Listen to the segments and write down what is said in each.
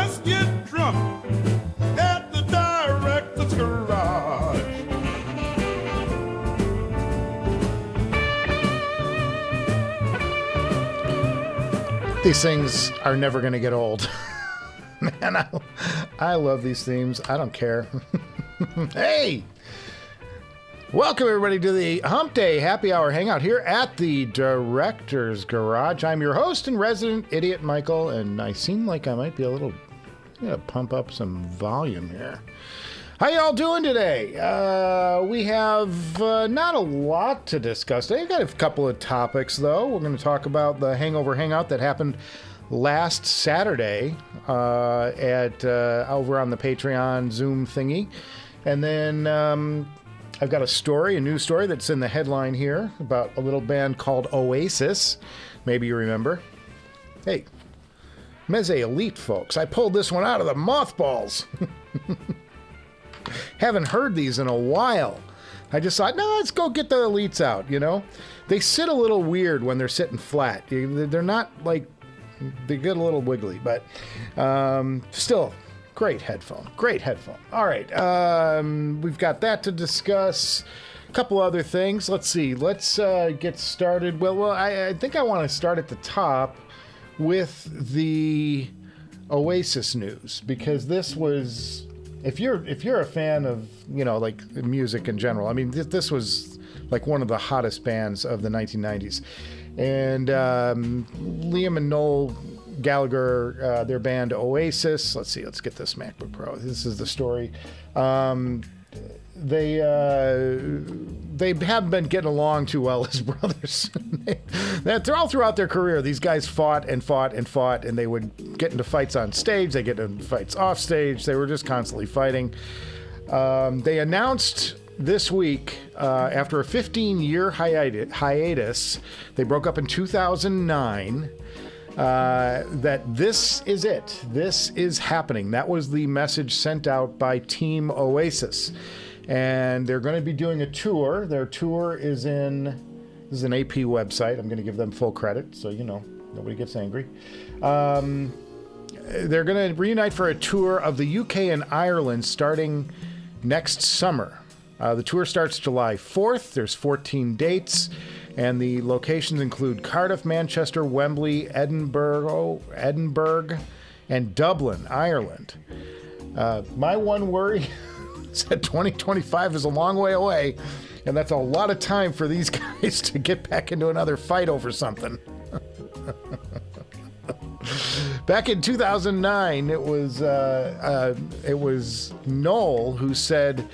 just get drunk at the director's garage. These things are never going to get old. Man, I love these themes. I don't care. Hey! Welcome, everybody, to the Humpday Happy Hour Hangout here at the Director's Garage. I'm your host and resident idiot, Michael, and I seem like I might be a little... I'm going to pump up some volume here. How y'all doing today? We have not a lot to discuss today. We've got a couple of topics, though. We're going to talk about the Hangover Hangout that happened last Saturday at over on the Patreon Zoom thingy. And then... I've got a new story that's in the headline here about a little band called Oasis. Maybe you remember. Hey, Meze Elite, folks. I pulled this one out of the mothballs. Haven't heard these in a while. I just thought, no, let's go get the Elites out, you know? They sit a little weird when they're sitting flat. They're not like, they get a little wiggly, but still... Great headphone. All right. We've got that to discuss. A couple other things. Let's see. Let's get started. Well, I think I want to start at the top with the Oasis news, because this was, if you're a fan of, you know, like music in general, I mean, this was like one of the hottest bands of the 1990s. And Liam and Noel Gallagher, their band Oasis. Let's see. Let's get this MacBook Pro. This is the story. They haven't been getting along too well as brothers. They're all throughout their career. These guys fought, and they would get into fights on stage. They get into fights off stage. They were just constantly fighting. They announced this week, after a 15-year hiatus, they broke up in 2009. That this is it. This is happening. That was the message sent out by Team Oasis. And they're going to be doing a tour. Their tour is this is an AP website. I'm going to give them full credit, so, you know, nobody gets angry. They're going to reunite for a tour of the UK and Ireland starting next summer. The tour starts July 4th. There's 14 dates. And the locations include Cardiff, Manchester, Wembley, Edinburgh, and Dublin, Ireland. My one worry is that 2025 is a long way away, and that's a lot of time for these guys to get back into another fight over something. Back in 2009, it was Noel who said,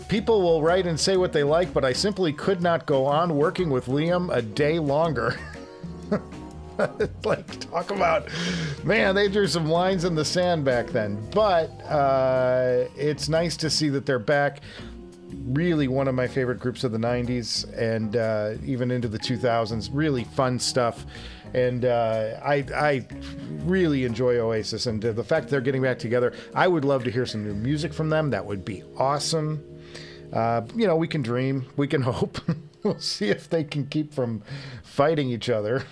people will write and say what they like, but I simply could not go on working with Liam a day longer. Like, talk about, man, they drew some lines in the sand back then. But it's nice to see that they're back. Really one of my favorite groups of the 90s and even into the 2000s. Really fun stuff. And I really enjoy Oasis, and the fact that they're getting back together, I would love to hear some new music from them. That would be awesome. You know, we can dream, we can hope. We'll see if they can keep from fighting each other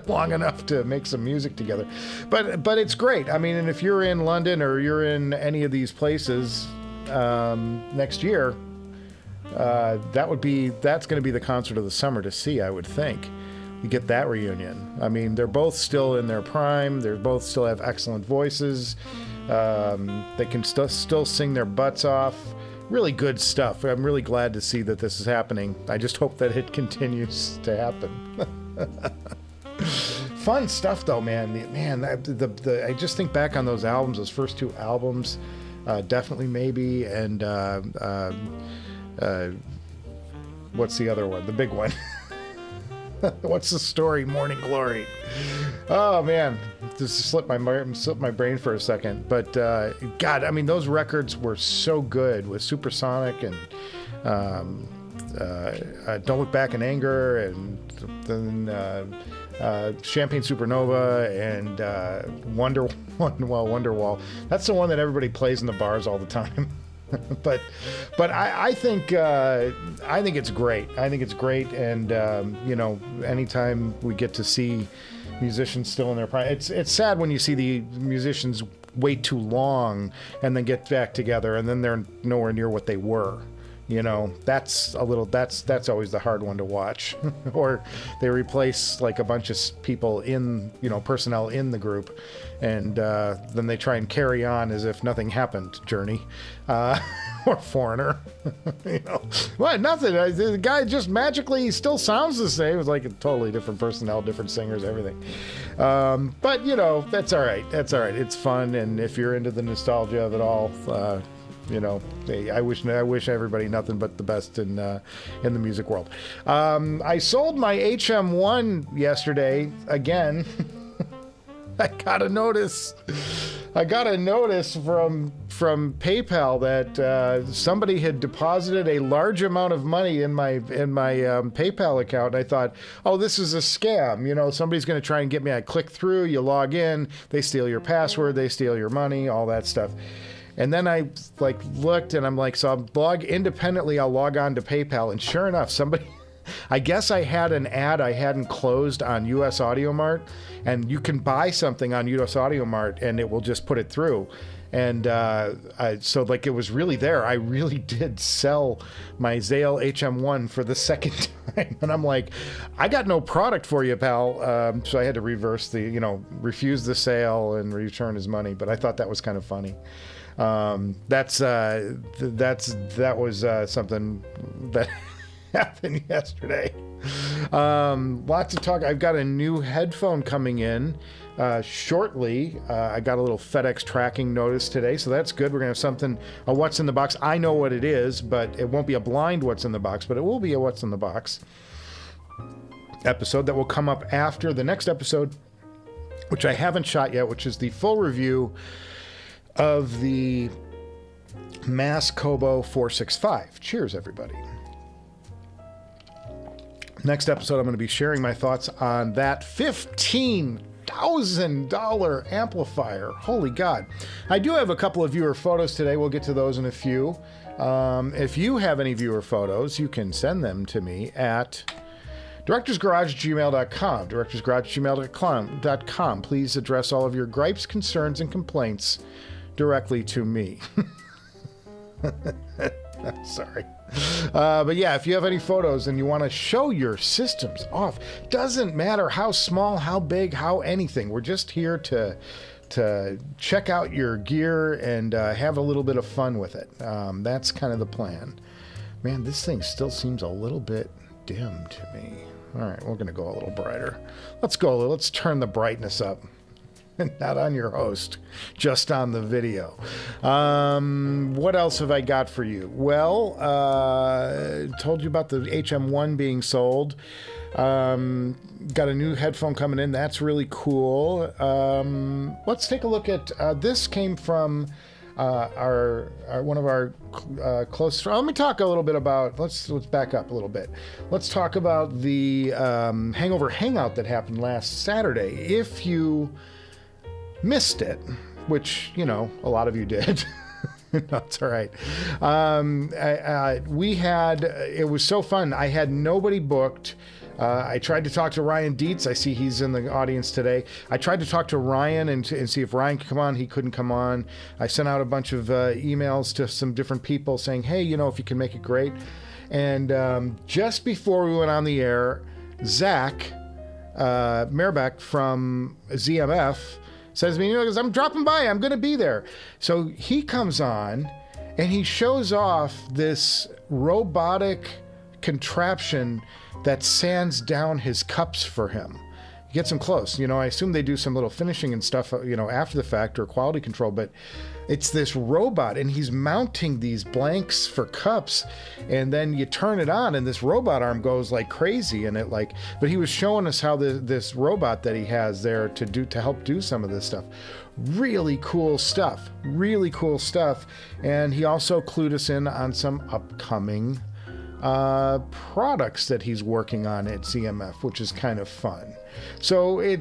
long enough to make some music together. But it's great. I mean, and if you're in London or you're in any of these places next year, that's going to be the concert of the summer to see, I would think. You get that reunion. I mean, they're both still in their prime. They both still have excellent voices. They can still sing their butts off. Really good stuff. I'm really glad to see that this is happening. I just hope that it continues to happen. Fun stuff, though, man. I just think back on those albums, those first two albums, Definitely Maybe, and what's the other one? The big one. What's the story? Morning Glory. Oh man, just slipped my brain for a second. But God, I mean, those records were so good with Supersonic and Don't Look Back in Anger, and then Champagne Supernova and Wonderwall. That's the one that everybody plays in the bars all the time. but I think it's great. I think it's great, and you know, anytime we get to see musicians still in their prime. It's sad when you see the musicians wait too long and then get back together and then they're nowhere near what they were. You know, that's always the hard one to watch. Or they replace like a bunch of people in, you know, personnel in the group, and then they try and carry on as if nothing happened. Journey, or Foreigner. You know, what? Nothing. The guy just magically still sounds the same. It's like a totally different personnel, different singers, everything. But you know, that's all right. That's all right. It's fun, and if you're into the nostalgia of it all. You know, I wish everybody nothing but the best in the music world. I sold my HM1 yesterday again. I got a notice from PayPal that somebody had deposited a large amount of money in my PayPal account. And I thought, oh, this is a scam. You know, somebody's going to try and get me. I click through, you log in, they steal your password, they steal your money, all that stuff. And then I like looked and I'm like, so I'll log independently. I'll log on to PayPal, and sure enough, somebody, I guess I had an ad I hadn't closed on US Audio Mart, and you can buy something on US Audio Mart and it will just put it through. And so like it was really there. I really did sell my Zale HM1 for the second time. And I'm like, I got no product for you, pal. So I had to refuse the sale and return his money. But I thought that was kind of funny. That was something that happened yesterday. Lots of talk. I've got a new headphone coming in shortly. I got a little FedEx tracking notice today, so that's good. We're gonna have something, a what's in the box. I know what it is, but it won't be a blind what's in the box, but it will be a what's in the box episode that will come up after the next episode, which I haven't shot yet, which is the full review of the Mass Kobo 465. Cheers, everybody. Next episode, I'm going to be sharing my thoughts on that $15,000 amplifier. Holy God. I do have a couple of viewer photos today. We'll get to those in a few. If you have any viewer photos, you can send them to me at directorsgarage@gmail.com. directorsgarage@gmail.com. Please address all of your gripes, concerns, and complaints directly to me. Sorry. But yeah, if you have any photos and you want to show your systems off, doesn't matter how small, how big, how anything. We're just here to check out your gear and have a little bit of fun with it. That's kind of the plan. Man, this thing still seems a little bit dim to me. All right, we're going to go a little brighter. Let's turn the brightness up. Not on your host, just on the video. What else have I got for you? Well, told you about the HM1 being sold. Got a new headphone coming in. That's really cool. Let's take a look at this. Came from our one of our close friends. Let me talk a little bit about. Let's back up a little bit. Let's talk about the Hangout that happened last Saturday. If you missed it, which, you know, a lot of you did. That's all right. It was so fun. I had nobody booked. I tried to talk to Ryan Dietz. I see he's in the audience today. I tried to talk to Ryan and see if Ryan could come on. He couldn't come on. I sent out a bunch of emails to some different people saying, hey, you know, if you can make it great. And just before we went on the air, Zach Mehrbeck from ZMF says to me, you know, I'm dropping by, I'm going to be there. So he comes on and he shows off this robotic contraption that sands down his cups for him. He gets him close. You know, I assume they do some little finishing and stuff, you know, after the fact or quality control, but it's this robot and he's mounting these blanks for cups, and then you turn it on and this robot arm goes like crazy, and it like, but he was showing us how this robot that he has there to help do some of this stuff. Really cool stuff. And he also clued us in on some upcoming products that he's working on at ZMF, which is kind of fun. So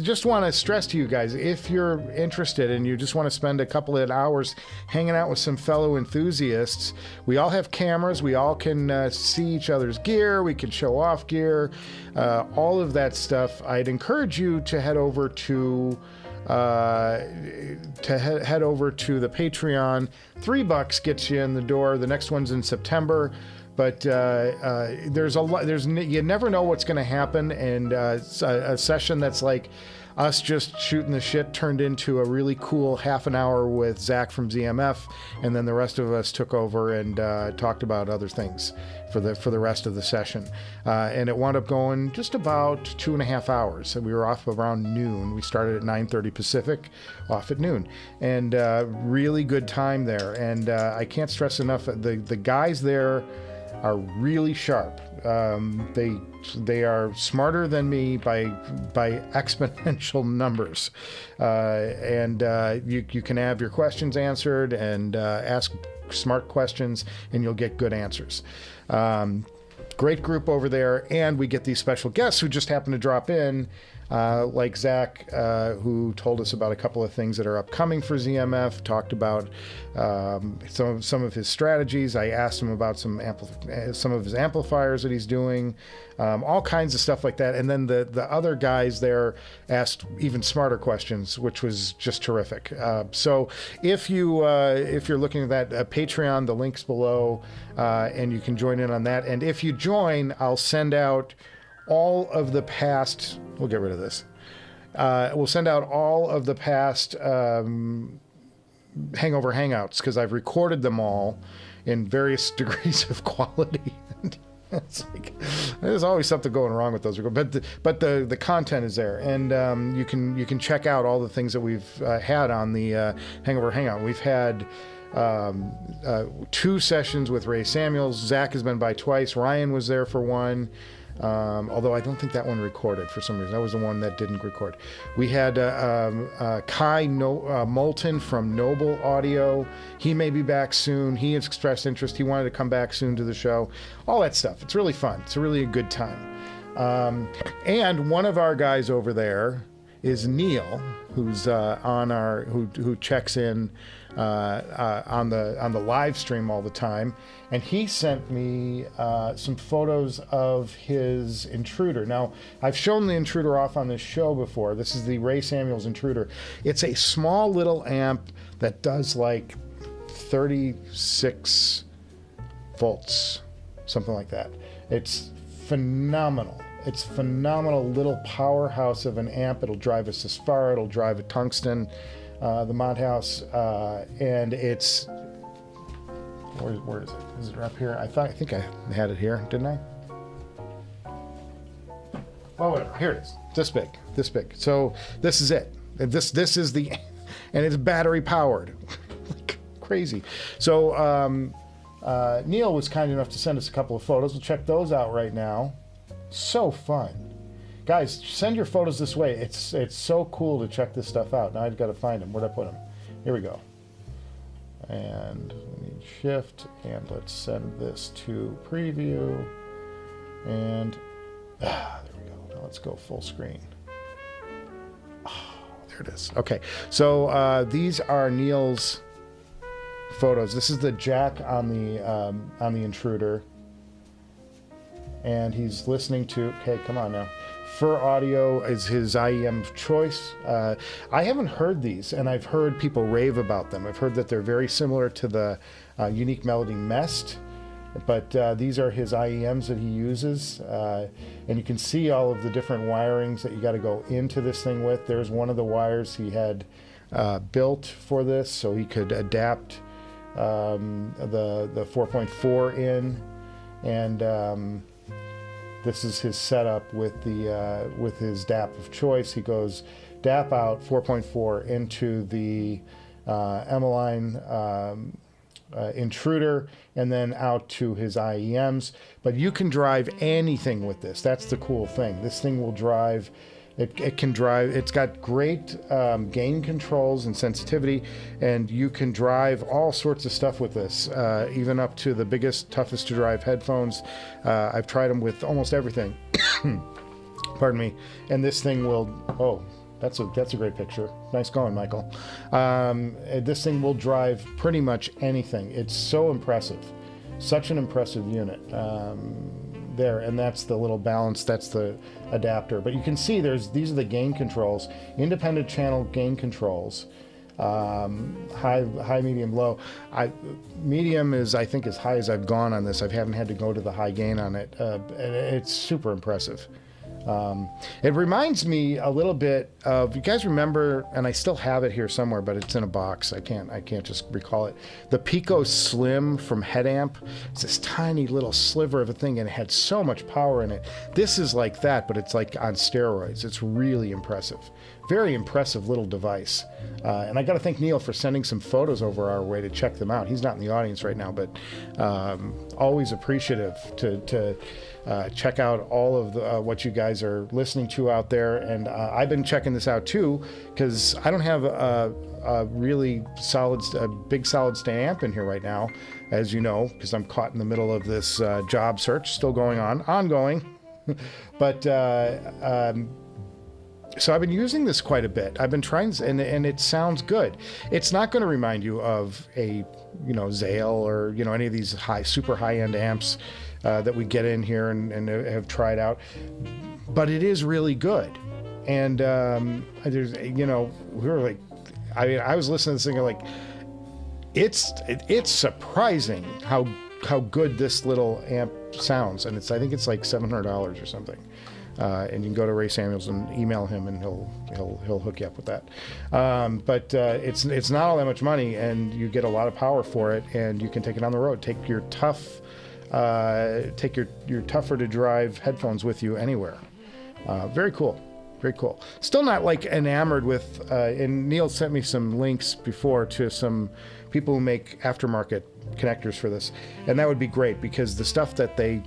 just want to stress to you guys, if you're interested and you just want to spend a couple of hours hanging out with some fellow enthusiasts, we all have cameras, we all can see each other's gear, we can show off gear, all of that stuff. I'd encourage you to head over to head over to the Patreon. $3 gets you in the door. The next one's in September. But there's a lot. You never know what's going to happen, and a session that's like us just shooting the shit turned into a really cool half an hour with Zach from ZMF, and then the rest of us took over and talked about other things for the rest of the session, and it wound up going just about 2.5 hours. And we were off around noon. We started at 9:30 Pacific, off at noon, and really good time there. And I can't stress enough, the guys there are really sharp. They are smarter than me by exponential numbers, and you can have your questions answered and ask smart questions, and you'll get good answers. Great group over there, and we get these special guests who just happen to drop in, like Zach, who told us about a couple of things that are upcoming for ZMF, talked about some of his strategies. I asked him about some of his amplifiers that he's doing, all kinds of stuff like that. And then the other guys there asked even smarter questions, which was just terrific. So if you're looking at that Patreon, the link's below, and you can join in on that. And if you join, I'll send out all of the past. We'll get rid of this. We'll send out all of the past Hangover Hangouts, because I've recorded them all in various degrees of quality. It's like, there's always something going wrong with those, but the content is there, and you can check out all the things that we've had on the Hangover Hangout. We've had 2 sessions with Ray Samuels. Zach has been by twice. Ryan was there for one. Although I don't think that one recorded for some reason. That was the one that didn't record. We had Kai Moulton from Noble Audio. He may be back soon. He has expressed interest. He wanted to come back soon to the show. All that stuff. It's really fun. It's really a good time. And one of our guys over there is Neil, who's who checks in on the live stream all the time, and he sent me some photos of his Intruder. Now, I've shown the Intruder off on this show before. This is the Ray Samuels Intruder. It's a small little amp that does like 36 volts, something like that. It's phenomenal. It's phenomenal little powerhouse of an amp. It'll drive a Sapphire, it'll drive a Tungsten, the Mod House, and it's, where is it? Is it up here? I think I had it here, didn't I? Oh, whatever. Here it is. This big. So this is it. This is the, and it's battery powered, like crazy. So Neil was kind enough to send us a couple of photos. We'll check those out right now. So fun. Guys, send your photos this way. It's so cool to check this stuff out. Now I've got to find them. Where'd I put them? Here we go. And we need shift, and let's send this to preview. And there we go. Now let's go full screen. Oh, there it is. Okay, so these are Neil's photos. This is the jack on the Intruder, and he's listening to. Okay, come on now. Fur Audio is his IEM of choice. I haven't heard these, and I've heard people rave about them. I've heard that they're very similar to the Unique Melody Mest, but these are his IEMs that he uses. And you can see all of the different wirings that you got to go into this thing with. There's one of the wires he had built for this, so he could adapt the 4.4 in, and this is his setup with his DAP of choice. He goes DAP out 4.4 into the Emeline Intruder, and then out to his IEMs. But you can drive anything with this. That's the cool thing. This thing will drive It can drive, it's got great gain controls and sensitivity, and you can drive all sorts of stuff with this, even up to the biggest, toughest to drive headphones. I've tried them with almost everything. Pardon me. And this thing will, oh, that's a great picture. Nice going, Michael. This thing will drive pretty much anything. It's so impressive. Such an impressive unit. There, and that's the little balance, that's the adapter. But you can see these are the gain controls, independent channel gain controls. High, medium, low. Medium is, I think, as high as I've gone on this. I haven't had to go to the high gain on it. It's super impressive. It reminds me a little bit of, you guys remember, and I still have it here somewhere, but it's in a box. I can't just recall it. The Pico Slim from Headamp. It's this tiny little sliver of a thing, and it had so much power in it. This is like that, but it's like on steroids. It's really impressive. Very impressive little device. And I got to thank Neil for sending some photos over our way to check them out. He's not in the audience right now, but always appreciative to check out all of what you guys are listening to out there. And I've been checking this out too, because I don't have a really big solid state amp in here right now, as you know, because I'm caught in the middle of this job search, still ongoing. But so I've been using this quite a bit. I've been trying, and it sounds good. It's not going to remind you of a, Zale or, any of these super high-end amps that we get in here and have tried out. But it is really good. And there's, we were like, I was listening to this thing like, it's surprising how good this little amp sounds. And I think it's like $700 or something. And you can go to Ray Samuels and email him, and he'll hook you up with that. But it's not all that much money, and you get a lot of power for it, and you can take it on the road. Take your tougher to drive headphones with you anywhere. Very cool. Very cool. Still not like enamored with, and Neil sent me some links before to some people who make aftermarket connectors for this, and that would be great, because the stuff that they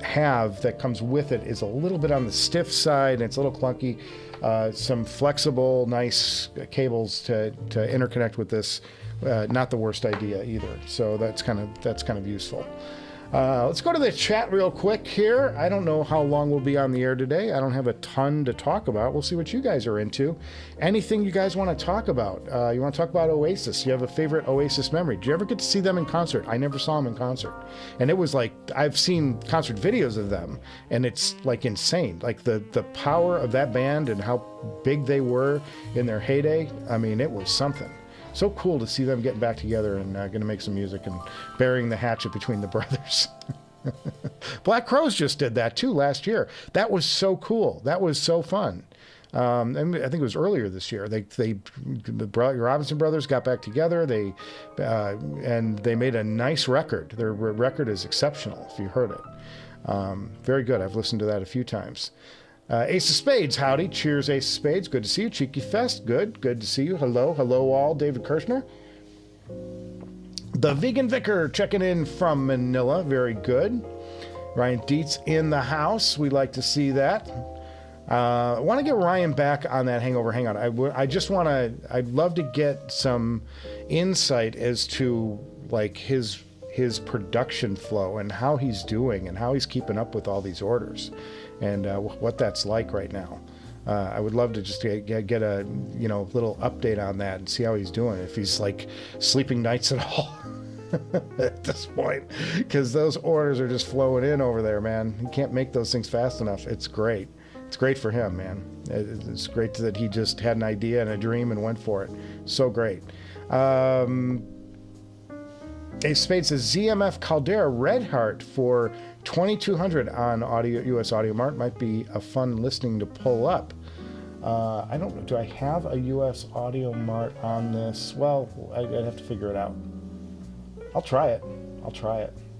have that comes with it is a little bit on the stiff side, and it's a little clunky. Some flexible, nice cables to interconnect with this, not the worst idea either. So that's kind of useful. Let's go to the chat real quick here. I don't know how long we'll be on the air today. I don't have a ton to talk about. We'll see what you guys are into. Anything you guys want to talk about? You want to talk about Oasis? You have a favorite Oasis memory? Did you ever get to see them in concert? I never saw them in concert. And it was like, I've seen concert videos of them, and it's like insane. Like the power of that band and how big they were in their heyday. I mean, it was something. So cool to see them getting back together and going to make some music and burying the hatchet between the brothers. Black Crowes just did that too last year. That was so cool. That was so fun. And I think it was earlier this year. The Robinson brothers got back together. And they made a nice record. Their record is exceptional. If you heard it, very good. I've listened to that a few times. Ace of Spades, howdy. Cheers, Ace of Spades. Good to see you. Cheeky Fest, good to see you. Hello all. David Kirshner. The Vegan Vicar checking in from Manila. Very good. Ryan Dietz in the house. We like to see that. I want to get Ryan back on that Hangover Hangout. I'd love to get some insight as to like his production flow and how he's doing and how he's keeping up with all these orders. And what that's like right now. I would love to just get a little update on that and see how he's doing, if he's like sleeping nights at all at this point, because those orders are just flowing in over there, man. He can't make those things fast enough. It's great. It's great for him, man. It's great that he just had an idea and a dream and went for it. So great. Ace Spade says ZMF Caldera Red Heart for 2200 on US Audio Mart might be a fun listening to pull up. I don't know. Do I have a US Audio Mart on this? Well, I'd have to figure it out. I'll try it.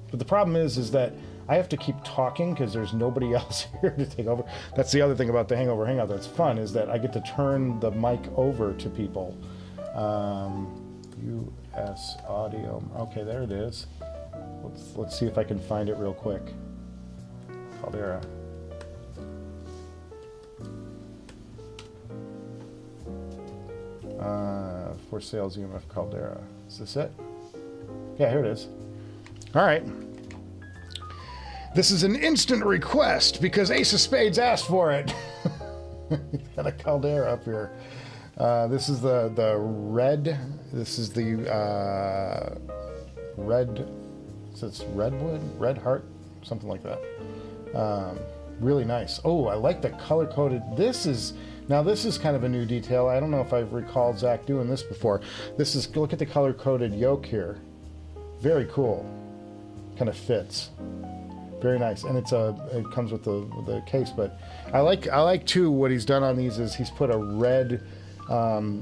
But the problem is that I have to keep talking because there's nobody else here to take over. That's the other thing about the Hangover Hangout that's fun, is that I get to turn the mic over to people. US Audio. Okay, there it is. Let's see if I can find it real quick. Caldera. For sales EMF Caldera. Is this it? Yeah, here it is. All right. This is an instant request because Ace of Spades asked for it. Got a Caldera up here. This is the red. This is the red. It's redwood, red heart, something like that. Really nice. Oh, I like the color coded. This is kind of a new detail. I don't know if I've recalled Zach doing this before. This is, look at the color coded yoke here. Very cool. Kind of fits. Very nice, and it comes with the case. But I like too what he's done on these is he's put a red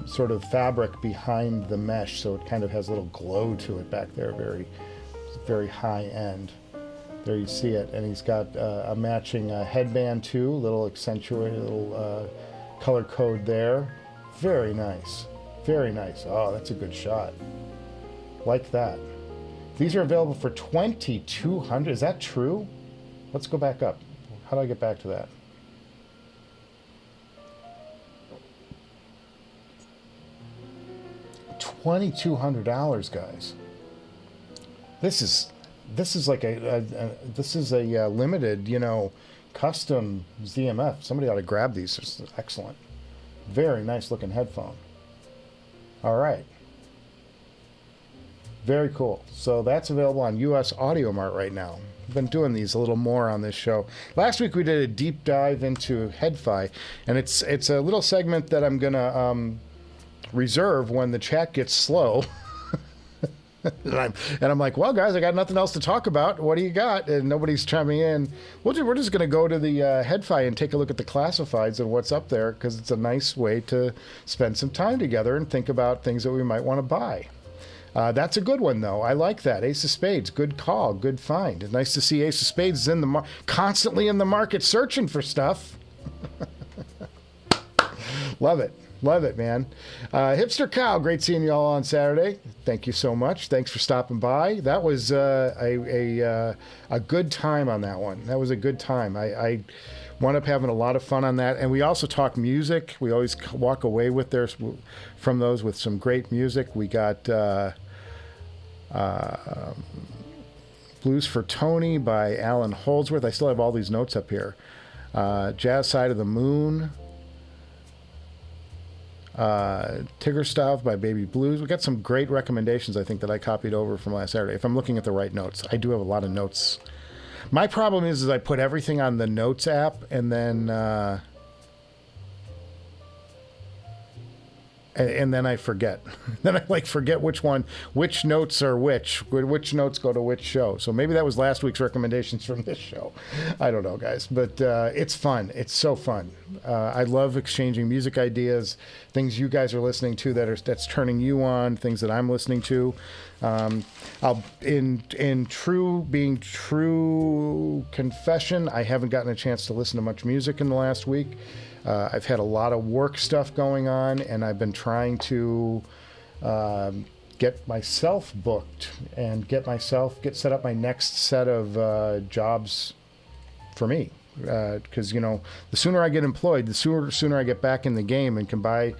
sort of fabric behind the mesh, so it kind of has a little glow to it back there. Very high end. There you see it, and he's got a matching headband too, little accentuated little color code there. Very nice, very nice. Oh, that's a good shot. Like that. These are available for $2,200. Is that true? Let's go back up. How do I get back to that? $2,200, guys. This is like this is a limited, you know, custom ZMF. Somebody ought to grab these. It's excellent. Very nice looking headphone. All right. Very cool. So that's available on US Audio Mart right now. I've been doing these a little more on this show. Last week we did a deep dive into HeadFi, and it's a little segment that I'm gonna reserve when the chat gets slow. and I'm like, well, guys, I got nothing else to talk about. What do you got? And nobody's chiming in. We're just going to go to the HeadFi and take a look at the classifieds and what's up there, because it's a nice way to spend some time together and think about things that we might want to buy. That's a good one, though. I like that. Ace of Spades, good call, good find. Nice to see Ace of Spades is constantly in the market searching for stuff. Love it. Love it, man. Hipster Cow, great seeing you all on Saturday. Thank you so much. Thanks for stopping by. That was a good time on that one. That was a good time. I wound up having a lot of fun on that. And we also talk music. We always walk away from those with some great music. We got Blues for Tony by Alan Holdsworth. I still have all these notes up here. Jazz Side of the Moon. Tiggerstav by Baby Blues. We got some great recommendations, I think, that I copied over from last Saturday. If I'm looking at the right notes, I do have a lot of notes. My problem is I put everything on the Notes app, and then I forget. Then I forget which notes are which notes go to which show. So maybe that was last week's recommendations from this show. I don't know, guys, but it's fun. It's so fun. I love exchanging music ideas, things you guys are listening to that's turning you on, things that I'm listening to. In true confession, I haven't gotten a chance to listen to much music in the last week. I've had a lot of work stuff going on, and I've been trying to get myself booked and get set up my next set of jobs for me. Because, you know, the sooner I get employed, the sooner I get back in the game and can buy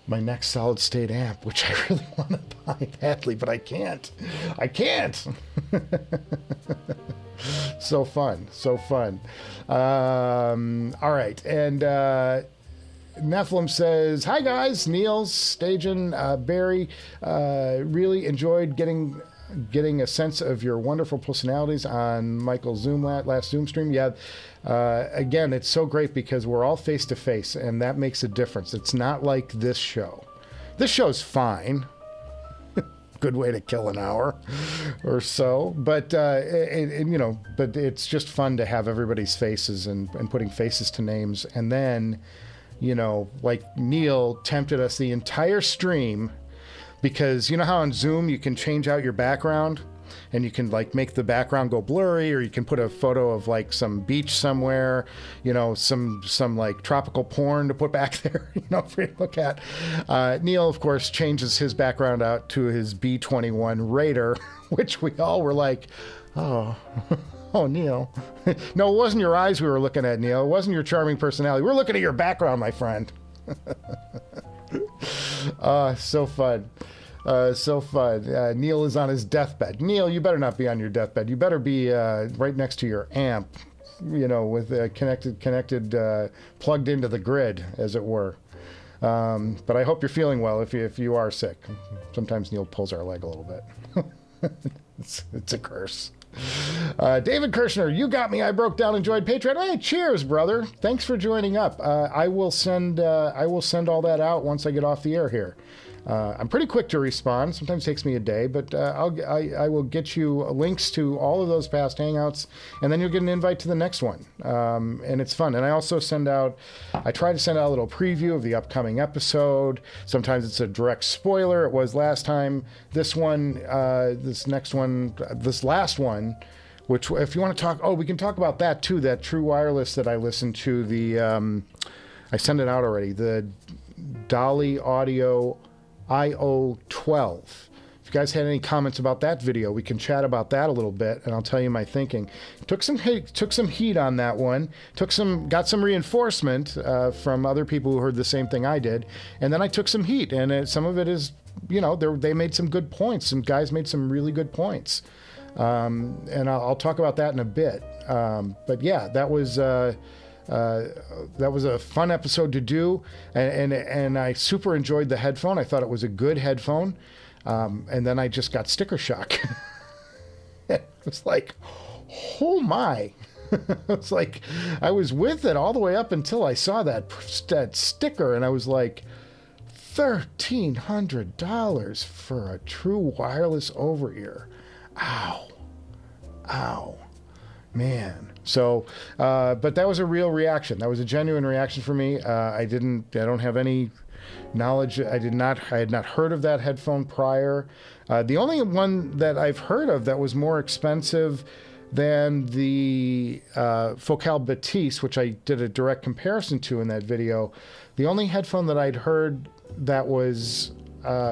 my next solid state amp, which I really want to buy badly, but I can't. So fun. All right. And Nephilim says, hi guys, Niels, Stajan, Barry, really enjoyed getting a sense of your wonderful personalities on Michael's last Zoom stream. Yeah, again, it's so great because we're all face to face, and that makes a difference. It's not like this show. This show's fine. Good way to kill an hour or so, but you know, but it's just fun to have everybody's faces and putting faces to names. And then, you know, like Neil tempted us the entire stream, because you know how on Zoom you can change out your background and you can make the background go blurry, or you can put a photo of some beach somewhere, you know, some tropical porn to put back there, you know, for you to look at. Neil, of course, changes his background out to his B-21 Raider, which we all were like, oh, Neil. No, it wasn't your eyes we were looking at, Neil. It wasn't your charming personality. We're looking at your background, my friend. So fun. So fun. Neil is on his deathbed. Neil, you better not be on your deathbed. You better be right next to your amp, you know, with connected, plugged into the grid, as it were. But I hope you're feeling well if you are sick. Sometimes Neil pulls our leg a little bit. It's a curse. David Kirshner, you got me. I broke down, enjoyed Patreon. Hey, cheers, brother. Thanks for joining up. I will send all that out once I get off the air here. I'm pretty quick to respond. Sometimes it takes me a day, but I will get you links to all of those past Hangouts, and then you'll get an invite to the next one. And it's fun. And I also I try to send out a little preview of the upcoming episode. Sometimes it's a direct spoiler. It was last time. This last one, which if you want to talk, we can talk about that too, that True Wireless that I listened to, I sent it out already, the Dolly Audio IO12. If you guys had any comments about that video, we can chat about that a little bit, and I'll tell you my thinking. Took some heat on that one. Got some reinforcement from other people who heard the same thing I did, and then I took some heat, and some of it is, you know, they made some good points. Some guys made some really good points, and I'll talk about that in a bit. But yeah, that was a fun episode to do, and I super enjoyed the headphone. I thought it was a good headphone, and then I just got sticker shock. It was like, oh my. It's like I was with it all the way up until I saw that sticker, and I was like, $1,300 for a true wireless over-ear. Ow, man. So, but that was a real reaction. That was a genuine reaction for me. I don't have any knowledge. I had not heard of that headphone prior. The only one that I've heard of that was more expensive than the Focal Batiste, which I did a direct comparison to in that video. The only headphone that I'd heard that was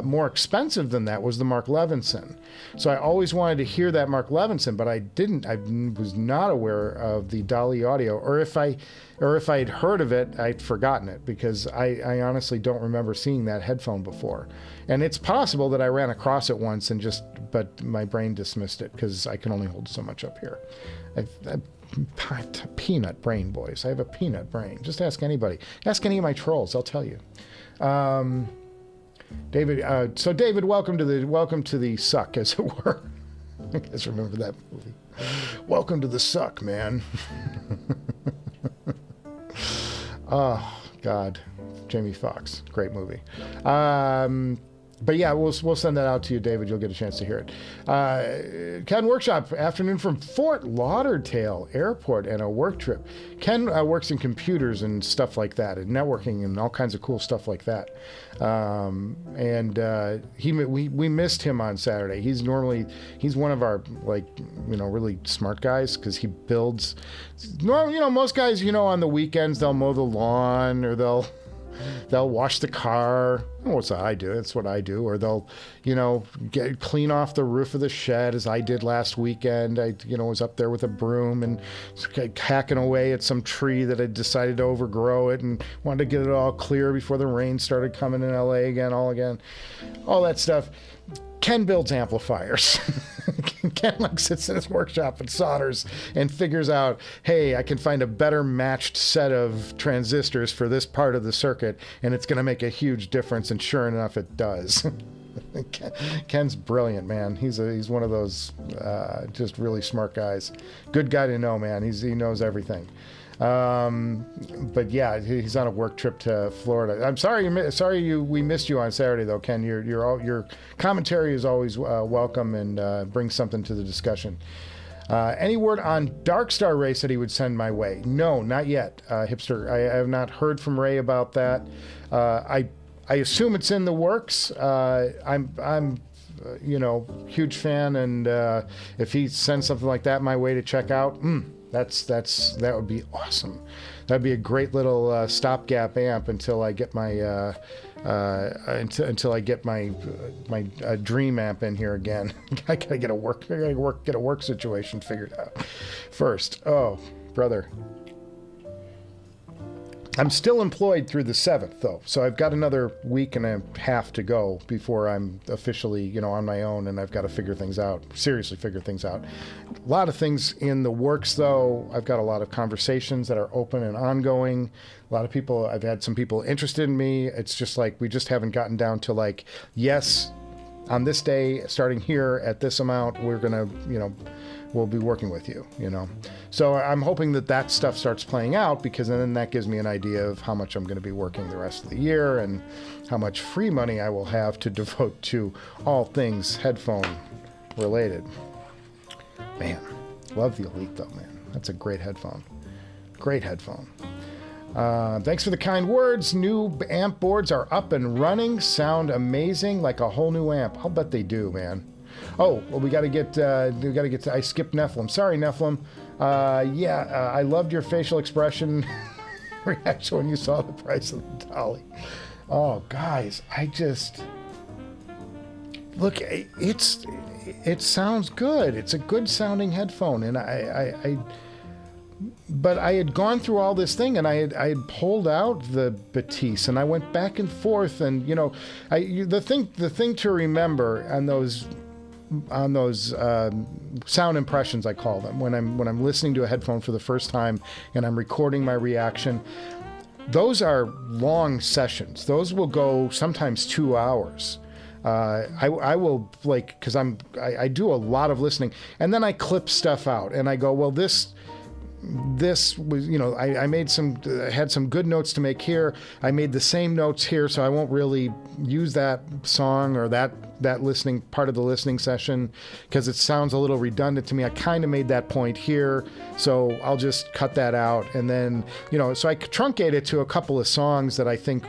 more expensive than that was the Mark Levinson. So I always wanted to hear that Mark Levinson, but I was not aware of the Dolly Audio, or if I'd heard of it, I'd forgotten it, because I honestly don't remember seeing that headphone before. And it's possible that I ran across it once but my brain dismissed it because I can only hold so much up here. I've peanut brain, boys. I have a peanut brain. Just ask anybody. Ask any of my trolls. I'll tell you. David, so David, welcome to the suck, as it were. You guys remember that movie? Welcome to the suck, man. Oh God, Jamie Foxx, great movie. But yeah, we'll send that out to you, David. You'll get a chance to hear it. Ken Workshop, afternoon from Fort Lauderdale Airport and a work trip. Ken works in computers and stuff like that, and networking and all kinds of cool stuff like that. We missed him on Saturday. He's one of our, like, you know, really smart guys, because he builds. You know, most guys, you know, on the weekends they'll mow the lawn, or they'll wash the car. What's that I do? That's what I do. Or they'll, you know, clean off the roof of the shed, as I did last weekend. I, you know, was up there with a broom and hacking away at some tree that had decided to overgrow it, and wanted to get it all clear before the rain started coming in LA again, all that stuff. Ken builds amplifiers. Ken like sits in his workshop and solders and figures out, hey, I can find a better matched set of transistors for this part of the circuit, and it's going to make a huge difference. And sure enough, it does. Ken's brilliant, man. He's one of those just really smart guys. Good guy to know, man. He knows everything. But yeah, he's on a work trip to Florida. I'm sorry we missed you on Saturday, though, Ken. Your commentary is always welcome and brings something to the discussion. Any word on Darkstar Ray said he would send my way? No, not yet, hipster. I have not heard from Ray about that. I assume it's in the works. I'm you know, huge fan, and if he sends something like that my way to check out, that would be awesome. That'd be a great little stopgap amp until I get my until I get my dream amp in here again. I gotta get a work situation figured out first. Oh, brother. I'm still employed through the 7th, though, so I've got another week and a half to go before I'm officially, you know, on my own, and I've got to figure things out, seriously figure things out. A lot of things in the works, though. I've got a lot of conversations that are open and ongoing. A lot of people, I've had some people interested in me. It's just like we just haven't gotten down to like, yes, on this day, starting here at this amount, we're going to, you know, we'll be working with you, you know. So I'm hoping that that stuff starts playing out, because then that gives me an idea of how much I'm going to be working the rest of the year and how much free money I will have to devote to all things headphone related. Man, love the Elite though, man. That's a great headphone. Great headphone. Thanks for the kind words. New amp boards are up and running. Sound amazing, like a whole new amp. I'll bet they do, man. Oh, well, we got to get I skipped Nephilim. Sorry, Nephilim. I loved your facial expression reaction when you saw the price of the dolly. Oh, guys, I just look. It sounds good. It's a good sounding headphone, and but I had gone through all this thing, and I had pulled out the Batiste, and I went back and forth, and you know, the thing to remember on those sound impressions, I call them, when I'm listening to a headphone for the first time and I'm recording my reaction, those are long sessions. Those will go sometimes 2 hours. I will, like, because I do a lot of listening, and then I clip stuff out and I go, well, this was, you know, I had some good notes to make here. I made the same notes here, so I won't really use that song or that listening part of the listening session because it sounds a little redundant to me. I kind of made that point here, so I'll just cut that out. And then, you know, so I truncate it to a couple of songs that I think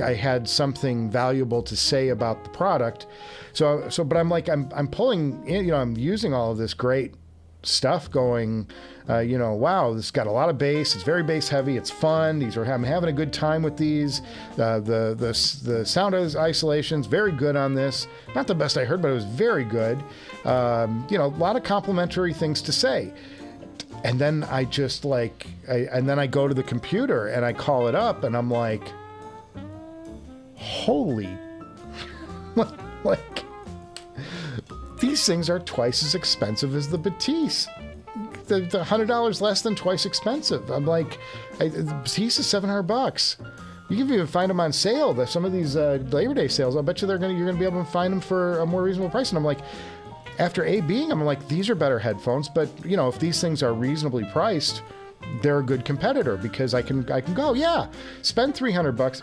I had something valuable to say about the product. But I'm pulling in, you know, I'm using all of this great stuff going, you know, wow, this got a lot of bass. It's very bass heavy. It's fun. I'm having a good time with these. The sound isolation's very good on this. Not the best I heard, but it was very good. You know, a lot of complimentary things to say. And then I just and then I go to the computer and I call it up and I'm like, holy, like, these things are twice as expensive as the Batiste. The $100 less than twice expensive. I'm like, Batiste is $700. You can even find them on sale. Some of these Labor Day sales, I'll bet you you're gonna be able to find them for a more reasonable price. And I'm like, after I'm like, these are better headphones. But you know, if these things are reasonably priced, they're a good competitor because I can go, yeah, spend $300.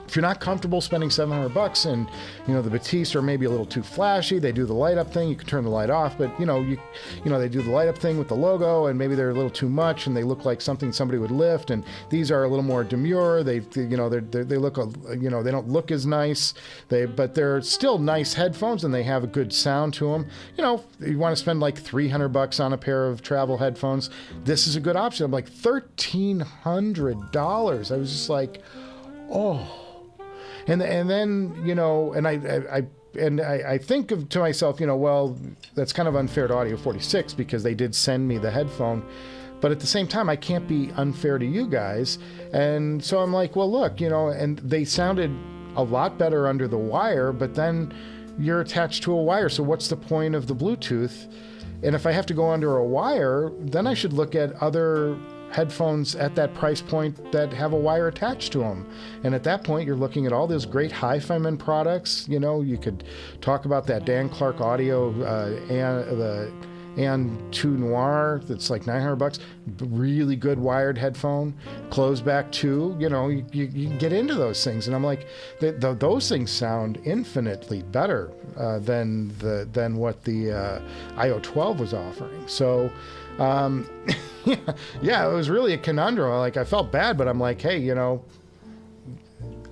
If you're not comfortable spending $700 and, you know, the Batiste are maybe a little too flashy, they do the light up thing, you can turn the light off, but you know, they do the light up thing with the logo and maybe they're a little too much and they look like something somebody would lift, and these are a little more demure. They look, you know, they don't look as nice, but they're still nice headphones and they have a good sound to them. You know, you want to spend like $300 on a pair of travel headphones, this is a good option. I'm like, $1,300. I was just like, oh. And then, you know, and I think to myself, you know, well, that's kind of unfair to Audio 46 because they did send me the headphone. But at the same time, I can't be unfair to you guys. And so I'm like, well, look, you know, and they sounded a lot better under the wire, but then you're attached to a wire. So what's the point of the Bluetooth? And if I have to go under a wire, then I should look at other headphones at that price point that have a wire attached to them. And at that point, you're looking at all those great HiFiman products. You know, you could talk about that Dan Clark Audio and the And2 Noir that's like $900. Really good wired headphone. Close back too. You know, you can get into those things. And I'm like, those things sound infinitely better than what the IO12 was offering. So, yeah, it was really a conundrum. Like, I felt bad, but I'm like, hey, you know,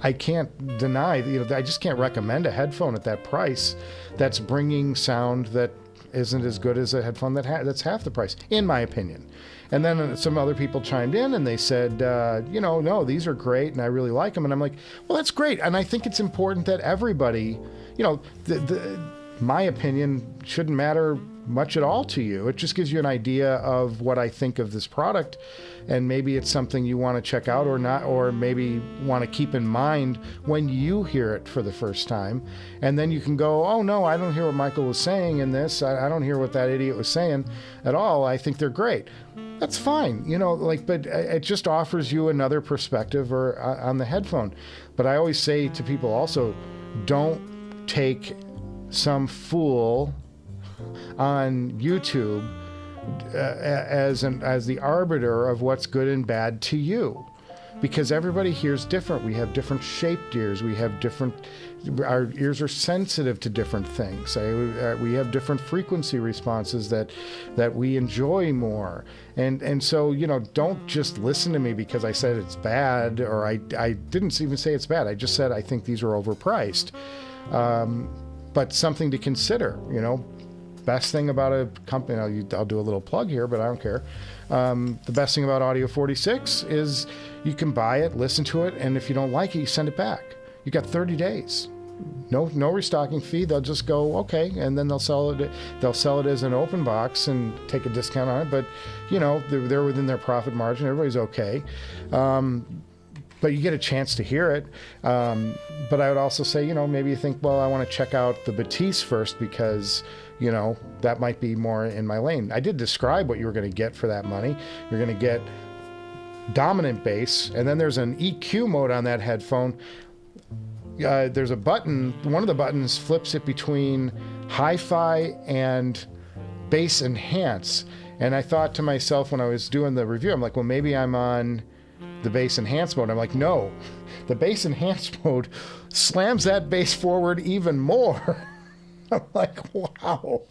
I can't deny, you know, I just can't recommend a headphone at that price that's bringing sound that isn't as good as a headphone that's half the price, in my opinion. And then some other people chimed in and they said, you know, no, these are great and I really like them. And I'm like, well, that's great. And I think it's important that everybody, you know, my opinion shouldn't matter much at all to you. It just gives you an idea of what I think of this product, and maybe it's something you want to check out or not, or maybe want to keep in mind when you hear it for the first time. And then you can go, oh no, I don't hear what Michael was saying in this. I don't hear what that idiot was saying at all. I think they're great. That's fine, you know, like, but it just offers you another perspective or on the headphone. But I always say to people also, don't take some on YouTube as the arbiter of what's good and bad to you, because everybody hears different. We have different shaped ears. We have our ears are sensitive to different things. We have different frequency responses that we enjoy more. And so, you know, don't just listen to me because I said it's bad, or I didn't even say it's bad. I just said I think these are overpriced. But something to consider, you know. Best thing about a company, I'll do a little plug here, but I don't care. The best thing about Audio 46 is you can buy it, listen to it, and if you don't like it, you send it back. You got 30 days. No restocking fee. They'll just go, okay, and then they'll sell it as an open box and take a discount on it. But, you know, they're within their profit margin. Everybody's okay. But you get a chance to hear it. But I would also say, you know, maybe you think, well, I want to check out the Batiste first because, you know, that might be more in my lane. I did describe what you were going to get for that money. You're going to get dominant bass, and then there's an EQ mode on that headphone. There's a button. One of the buttons flips it between hi-fi and bass enhance. And I thought to myself when I was doing the review, I'm like, well, maybe I'm on the bass enhance mode. I'm like, no, the bass enhance mode slams that bass forward even more. I'm like, wow,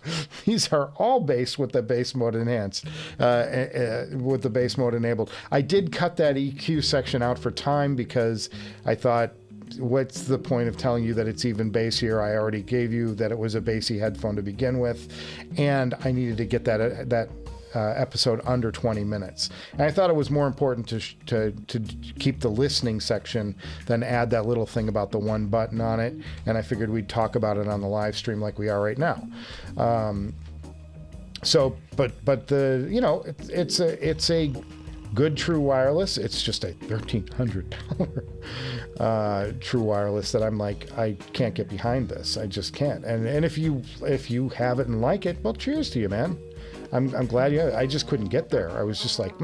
these are all bass with the bass mode enhanced, with the bass mode enabled. I did cut that EQ section out for time because I thought, what's the point of telling you that it's even bassier? I already gave you that it was a bassy headphone to begin with, and I needed to get that episode under 20 minutes. And I thought it was more important to keep the listening section than add that little thing about the one button on it. And I figured we'd talk about it on the live stream like we are right now. But the, you know, it's a good true wireless. It's just a $1,300 true wireless that I'm like, I can't get behind this. I just can't. And if you have it and like it, well, cheers to you, man. I'm glad I just couldn't get there. I was just like,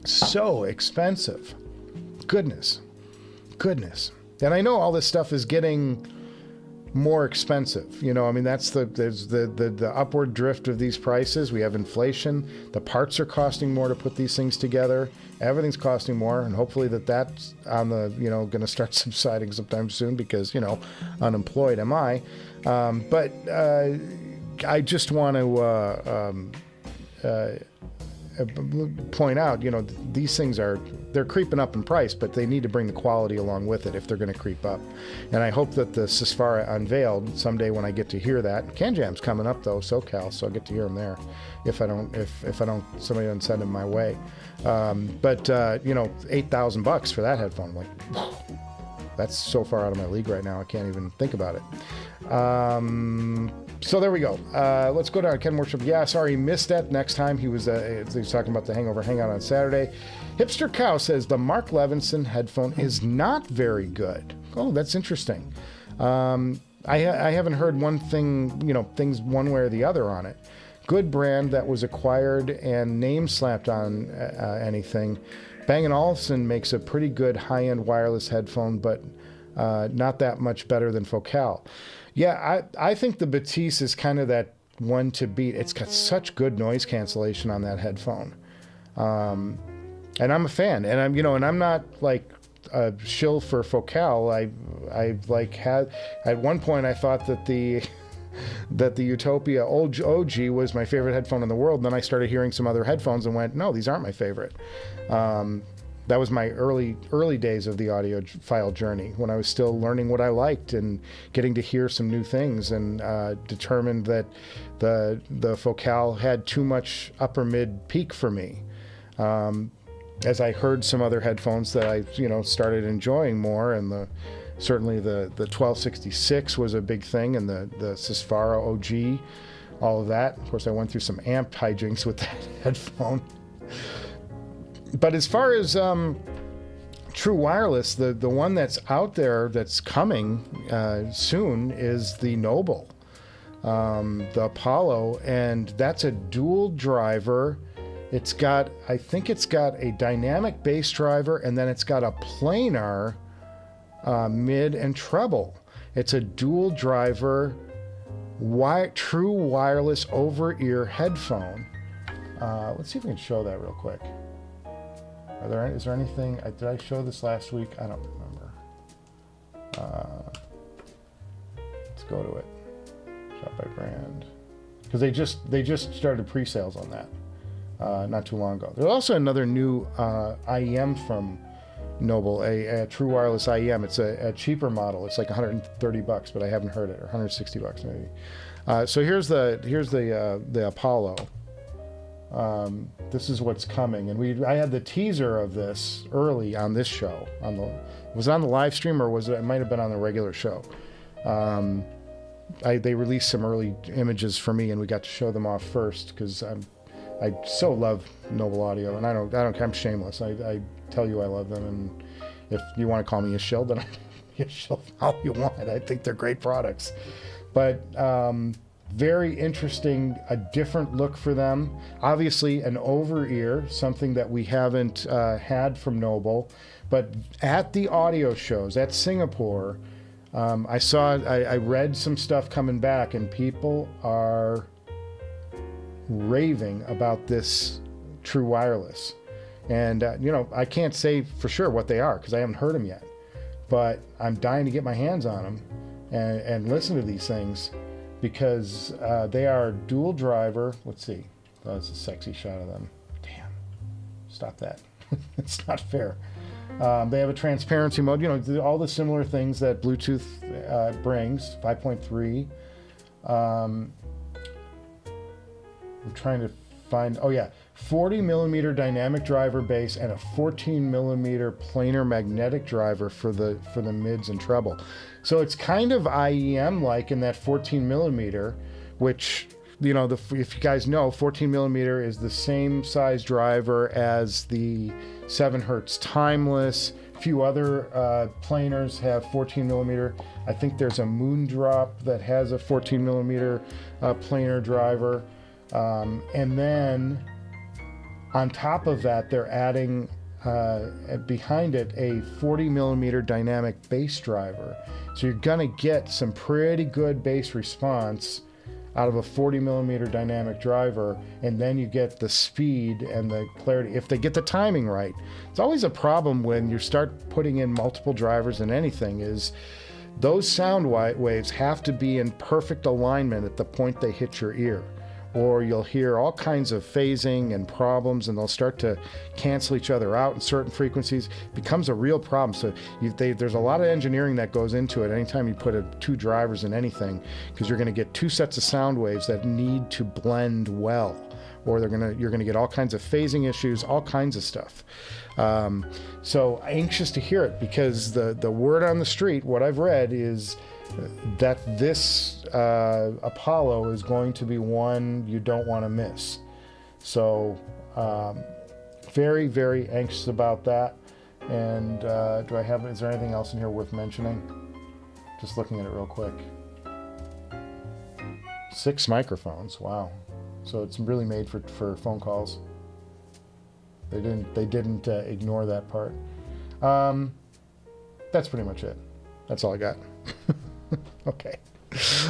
so expensive. Goodness. And I know all this stuff is getting more expensive. You know, I mean, there's the upward drift of these prices. We have inflation. The parts are costing more to put these things together. Everything's costing more, and hopefully that's on the, you know, going to start subsiding sometime soon because, you know, unemployed am I. But I just want to point out, you know, these things they're creeping up in price, but they need to bring the quality along with it if they're going to creep up. And I hope that the Sapphire Unveiled someday when I get to hear that. Can Jam's coming up though, SoCal, so I'll get to hear them there. If somebody doesn't send them my way. But you know, $8,000 for that headphone. I'm like, that's so far out of my league right now. I can't even think about it. So there we go. Let's go down. Ken Worship. Yeah, sorry, missed that. Next time he was talking about the Hangout on Saturday. Hipster Cow says the Mark Levinson headphone is not very good. Oh, that's interesting. I haven't heard things one way or the other on it. Good brand that was acquired and name slapped on anything. Bang & Olufsen makes a pretty good high-end wireless headphone, but not that much better than FoKus. Yeah, I think the Batiste is kind of that one to beat. It's got such good noise cancellation on that headphone. And I'm a fan, and I'm not like a shill for FoKus. I had at one point I thought that the Utopia OG was my favorite headphone in the world. And then I started hearing some other headphones and went, no, these aren't my favorite. That was my early days of the audiophile journey when I was still learning what I liked and getting to hear some new things, and determined that the FoKus had too much upper mid peak for me. As I heard some other headphones that I started enjoying more, and Certainly the 1266 was a big thing, and the Sesfara OG, all of that. Of course, I went through some amp hijinks with that headphone. But as far as true wireless, the one that's out there that's coming soon is the Noble, the Apollo, and that's a dual driver. It's got, I think it's got a dynamic bass driver, and then it's got a planar mid and treble. It's a dual driver true wireless over-ear headphone. Let's see if we can show that real quick. Is there anything? Did I show this last week? I don't remember. Let's go to it. Shop by brand, because they just started pre-sales on that not too long ago. There's also another new IEM from Noble, a true wireless IEM. It's a cheaper model. It's like $130, but I haven't heard it, or $160 maybe. So here's the Apollo. This is what's coming, and I had the teaser of this early on this show. Was it on the live stream, or was it? It might have been on the regular show. They released some early images for me, and we got to show them off first because I so love Noble Audio, and I'm shameless. I tell you I love them, and if you want to call me a shill, then you shill all you want. I think they're great products, but very interesting, a different look for them. Obviously an over-ear, something that we haven't had from Noble, but at the audio shows at Singapore, I read some stuff coming back, and people are raving about this true wireless. And I can't say for sure what they are because I haven't heard them yet, but I'm dying to get my hands on them and listen to these things, because they are dual driver. Let's see. That's a sexy shot of them. Damn. Stop that. It's not fair. They have a transparency mode, all the similar things that Bluetooth brings, 5.3. I'm trying to find, 40 millimeter dynamic driver bass and a 14 millimeter planar magnetic driver for the mids and treble. So it's kind of IEM like in that 14 millimeter, which if you guys know, 14 millimeter is the same size driver as the 7 Hertz Timeless. A few other planars have 14 millimeter. I think there's a Moondrop that has a 14 millimeter planar driver. And then on top of that, they're adding behind it a 40 millimeter dynamic bass driver. So you're gonna get some pretty good bass response out of a 40 millimeter dynamic driver, and then you get the speed and the clarity if they get the timing right. It's always a problem when you start putting in multiple drivers in anything, is those sound waves have to be in perfect alignment at the point they hit your ear, or you'll hear all kinds of phasing and problems, and they'll start to cancel each other out in certain frequencies. It becomes a real problem. So there's a lot of engineering that goes into it anytime you put two drivers in anything, because you're going to get two sets of sound waves that need to blend well, or you're going to get all kinds of phasing issues, all kinds of stuff. So anxious to hear it, because the word on the street, what I've read, is that this Apollo is going to be one you don't want to miss. So very, very anxious about that. And is there anything else in here worth mentioning? Just looking at it real quick. 6 microphones, wow. So it's really made for phone calls. They didn't ignore that part. That's pretty much it. That's all I got. Okay.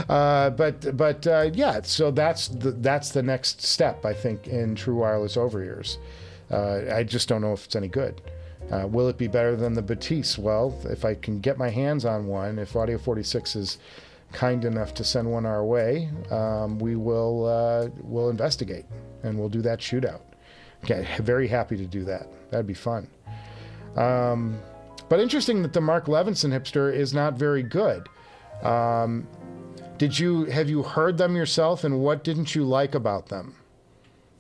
Yeah, so that's the next step, I think, in true wireless over-ears. I just don't know if it's any good. Will it be better than the Batiste? Well, if I can get my hands on one, if Audio 46 is kind enough to send one our way, we'll investigate, and we'll do that shootout. Okay, very happy to do that. That'd be fun. But interesting that the Mark Levinson hipster is not very good. Have you heard them yourself, and what didn't you like about them?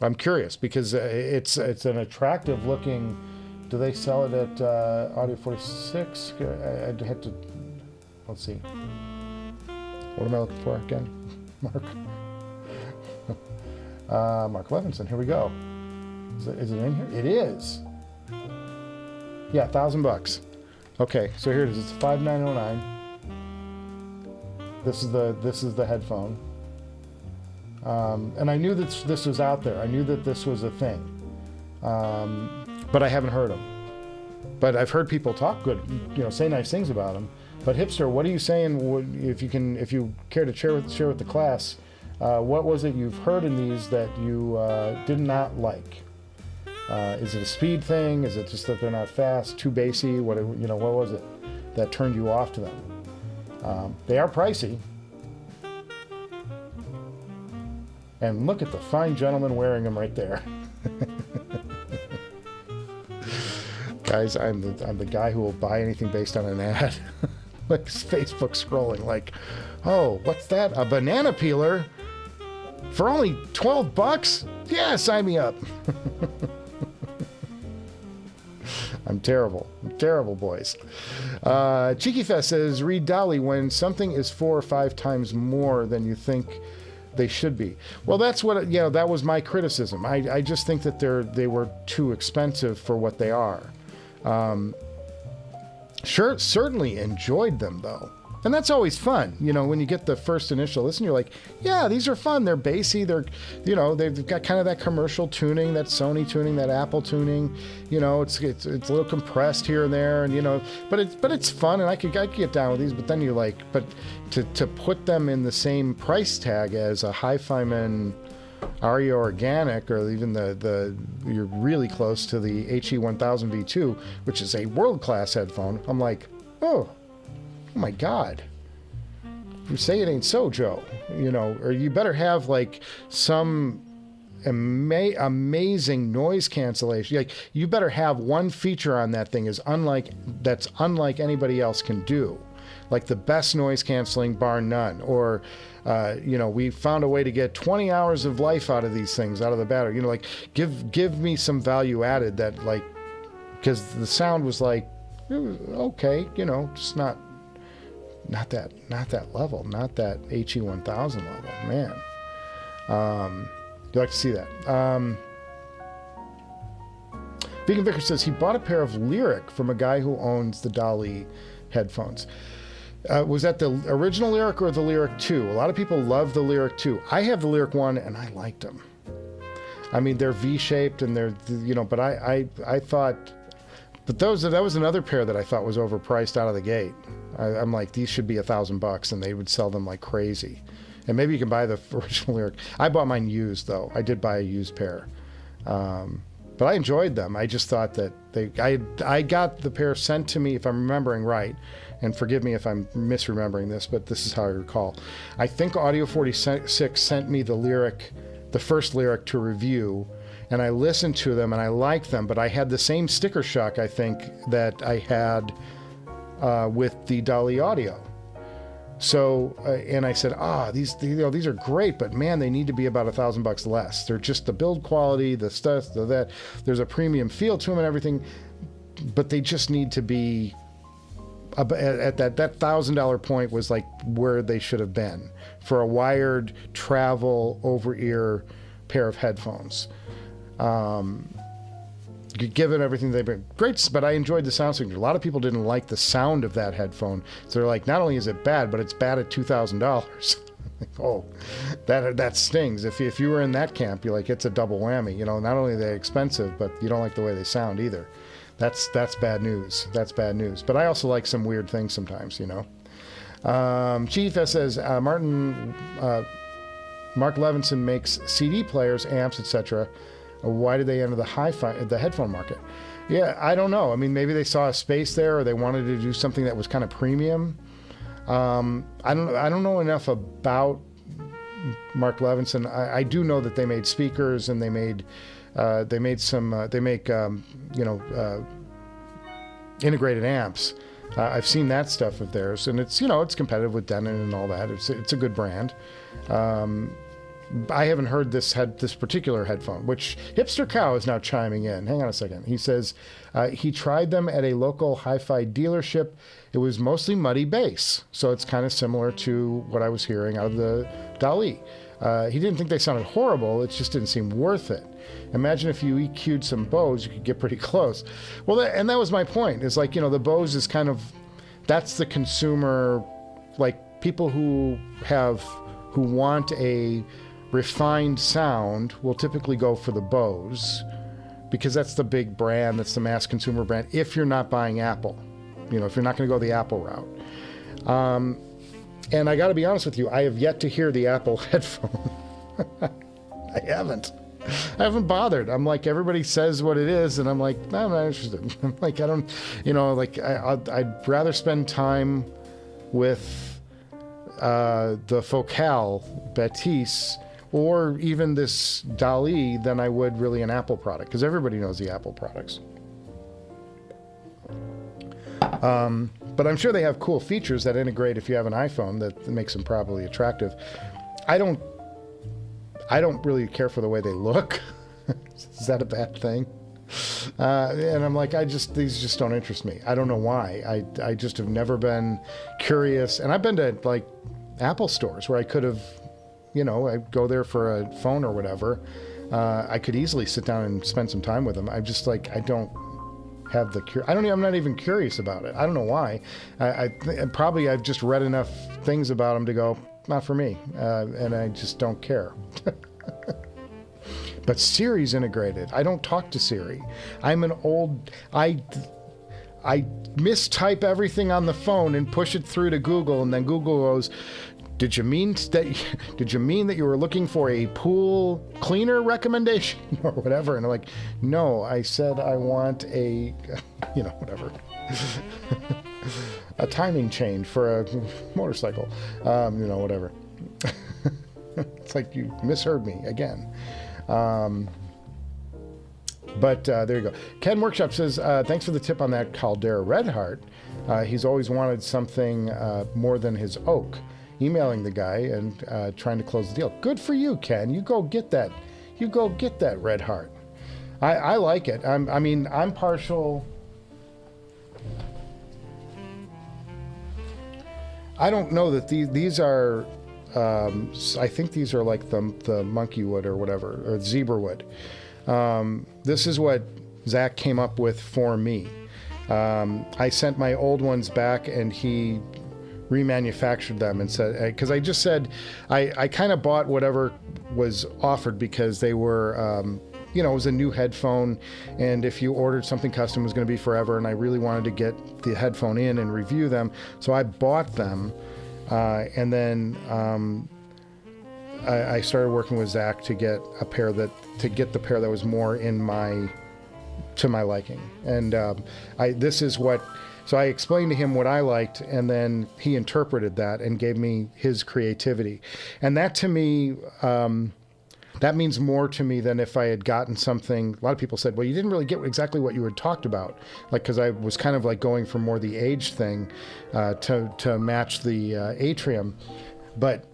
I'm curious, because it's an attractive looking. Do they sell it at Audio 46? I'd have to Let's see. What am I looking for again? Mark. Mark Levinson. Here we go. Is it in here? It is. Yeah, $1,000. Okay, so here it is. It's $5,909. This is the headphone. And I knew that this was out there. I knew that this was a thing. But I haven't heard them. But I've heard people talk good, say nice things about them. But Hipster, what are you saying? If you care to share with the class, what was it you've heard in these that you did not like? Is it a speed thing? Is it just that they're not fast, too bassy? What was it that turned you off to them? They are pricey. And look at the fine gentleman wearing them right there. Guys, I'm the guy who will buy anything based on an ad. Like Facebook scrolling, like, oh, what's that? A banana peeler for only $12? Yeah, sign me up. I'm terrible, boys. Cheeky Fest says, read Dolly, when something is 4 or 5 times more than you think they should be. Well, that's what, that was my criticism. I just think that they were too expensive for what they are. Sure, certainly enjoyed them though. And that's always fun, when you get the first initial listen, you're like, yeah, these are fun. They're bassy. They're, they've got kind of that commercial tuning, that Sony tuning, that Apple tuning. It's a little compressed here and there, and but it's fun, and I could get down with these. But then but to put them in the same price tag as a HiFiman Aria Organic, or even you're really close to the HE-1000 V2, which is a world-class headphone. I'm like, oh my God. You say it ain't so, Joe. Or you better have like some amazing noise cancellation. Like, you better have one feature on that thing that's unlike anybody else can do. Like the best noise canceling, bar none. Or we found a way to get 20 hours of life out of these things, out of the battery. Give me some value added that, like, because the sound was like, it was okay, just not that level, not that HE-1000 level, man. You like to see that. Vegan Vicar says he bought a pair of Lyric from a guy who owns the Dolly headphones. Was that the original Lyric or the Lyric 2? A lot of people love the Lyric 2. I have the Lyric 1 and I liked them. I mean, they're V-shaped and they're, but I thought, but that was another pair that I thought was overpriced out of the gate. I'm like, these should be $1,000, and they would sell them like crazy. And maybe you can buy the original Lyric. I bought mine used though. I did buy a used pair. But I enjoyed them. I just thought that I got the pair sent to me, if I'm remembering right, and forgive me if I'm misremembering this, but this is how I recall. I think Audio 46 sent me the first Lyric to review, and I listened to them and I liked them, but I had the same sticker shock, I think, that I had with the Dolly Audio. So, and I said, these are great, but man, they need to be about $1,000 less. They're just the build quality, the stuff, that there's a premium feel to them and everything, but they just need to be at that $1,000 point was like where they should have been for a wired travel over ear pair of headphones. Given everything they've been great, but I enjoyed the sound signature. A lot of people didn't like the sound of that headphone, so they're like, not only is it bad, but it's bad at $2,000. Oh, that stings. If you were in that camp, you're like, it's a double whammy. Not only are they expensive, but you don't like the way they sound either. That's bad news. That's bad news. But I also like some weird things sometimes. Chief says Mark Levinson makes CD players, amps, etc. Why did they enter the headphone market? Yeah, I don't know. I mean, maybe they saw a space there, or they wanted to do something that was kind of premium. I don't know enough about Mark Levinson. I do know that they made speakers, and they make integrated amps. I've seen that stuff of theirs, and it's competitive with Denon and all that. It's a good brand. I haven't heard this particular headphone, which Hipster Cow is now chiming in. Hang on a second. He says he tried them at a local hi-fi dealership. It was mostly muddy bass, so it's kind of similar to what I was hearing out of the Dali. He didn't think they sounded horrible. It just didn't seem worth it. Imagine if you EQ'd some Bose, you could get pretty close. Well, and that was my point. It's like, the Bose is kind of, that's the consumer, like people who want a refined sound will typically go for the Bose because that's the big brand, that's the mass consumer brand, if you're not buying Apple. If you're not going to go the Apple route. And I got to be honest with you, I have yet to hear the Apple headphone. I haven't bothered. I'm like, everybody says what it is, and I'm like, no, I'm not interested. I'm like, I don't, I'd rather spend time with the FoKal Batiste or even this Dali than I would really an Apple product, because everybody knows the Apple products. But I'm sure they have cool features that integrate if you have an iPhone that makes them probably attractive. I don't really care for the way they look. Is that a bad thing? And I'm like, these just don't interest me. I don't know why. I just have never been curious. And I've been to like Apple stores where I could have, I'd go there for a phone or whatever. I could easily sit down and spend some time with them. I'm just like, I don't have I'm not even curious about it. I don't know why. Probably I've just read enough things about them to go, not for me. And I just don't care. But Siri's integrated. I don't talk to Siri. I mistype everything on the phone and push it through to Google, and then Google goes, Did you mean that you were looking for a pool cleaner recommendation or whatever? And I'm like, no, I said I want a, whatever, a timing chain for a motorcycle, whatever. It's like you misheard me again. But there you go. Ken Workshop says, thanks for the tip on that Caldera Red Heart. He's always wanted something more than his oak. Emailing the guy and trying to close the deal. Good for you, Ken. You go get that. You go get that Red Heart. I like it. I'm partial. I don't know that these are. I think these are like the monkey wood or whatever, or zebra wood. This is what Zach came up with for me. I sent my old ones back, and he remanufactured them and said, because I just said I kind of bought whatever was offered because they were it was a new headphone, and if you ordered something custom it was going to be forever, and I really wanted to get the headphone in and review them, so I bought them, and then I started working with Zach to get the pair that was more to my liking, and So I explained to him what I liked, and then he interpreted that and gave me his creativity. And that to me, that means more to me than if I had gotten something. A lot of people said, well, you didn't really get exactly what you had talked about. Like, because I was kind of like going for more the age thing to match the atrium. But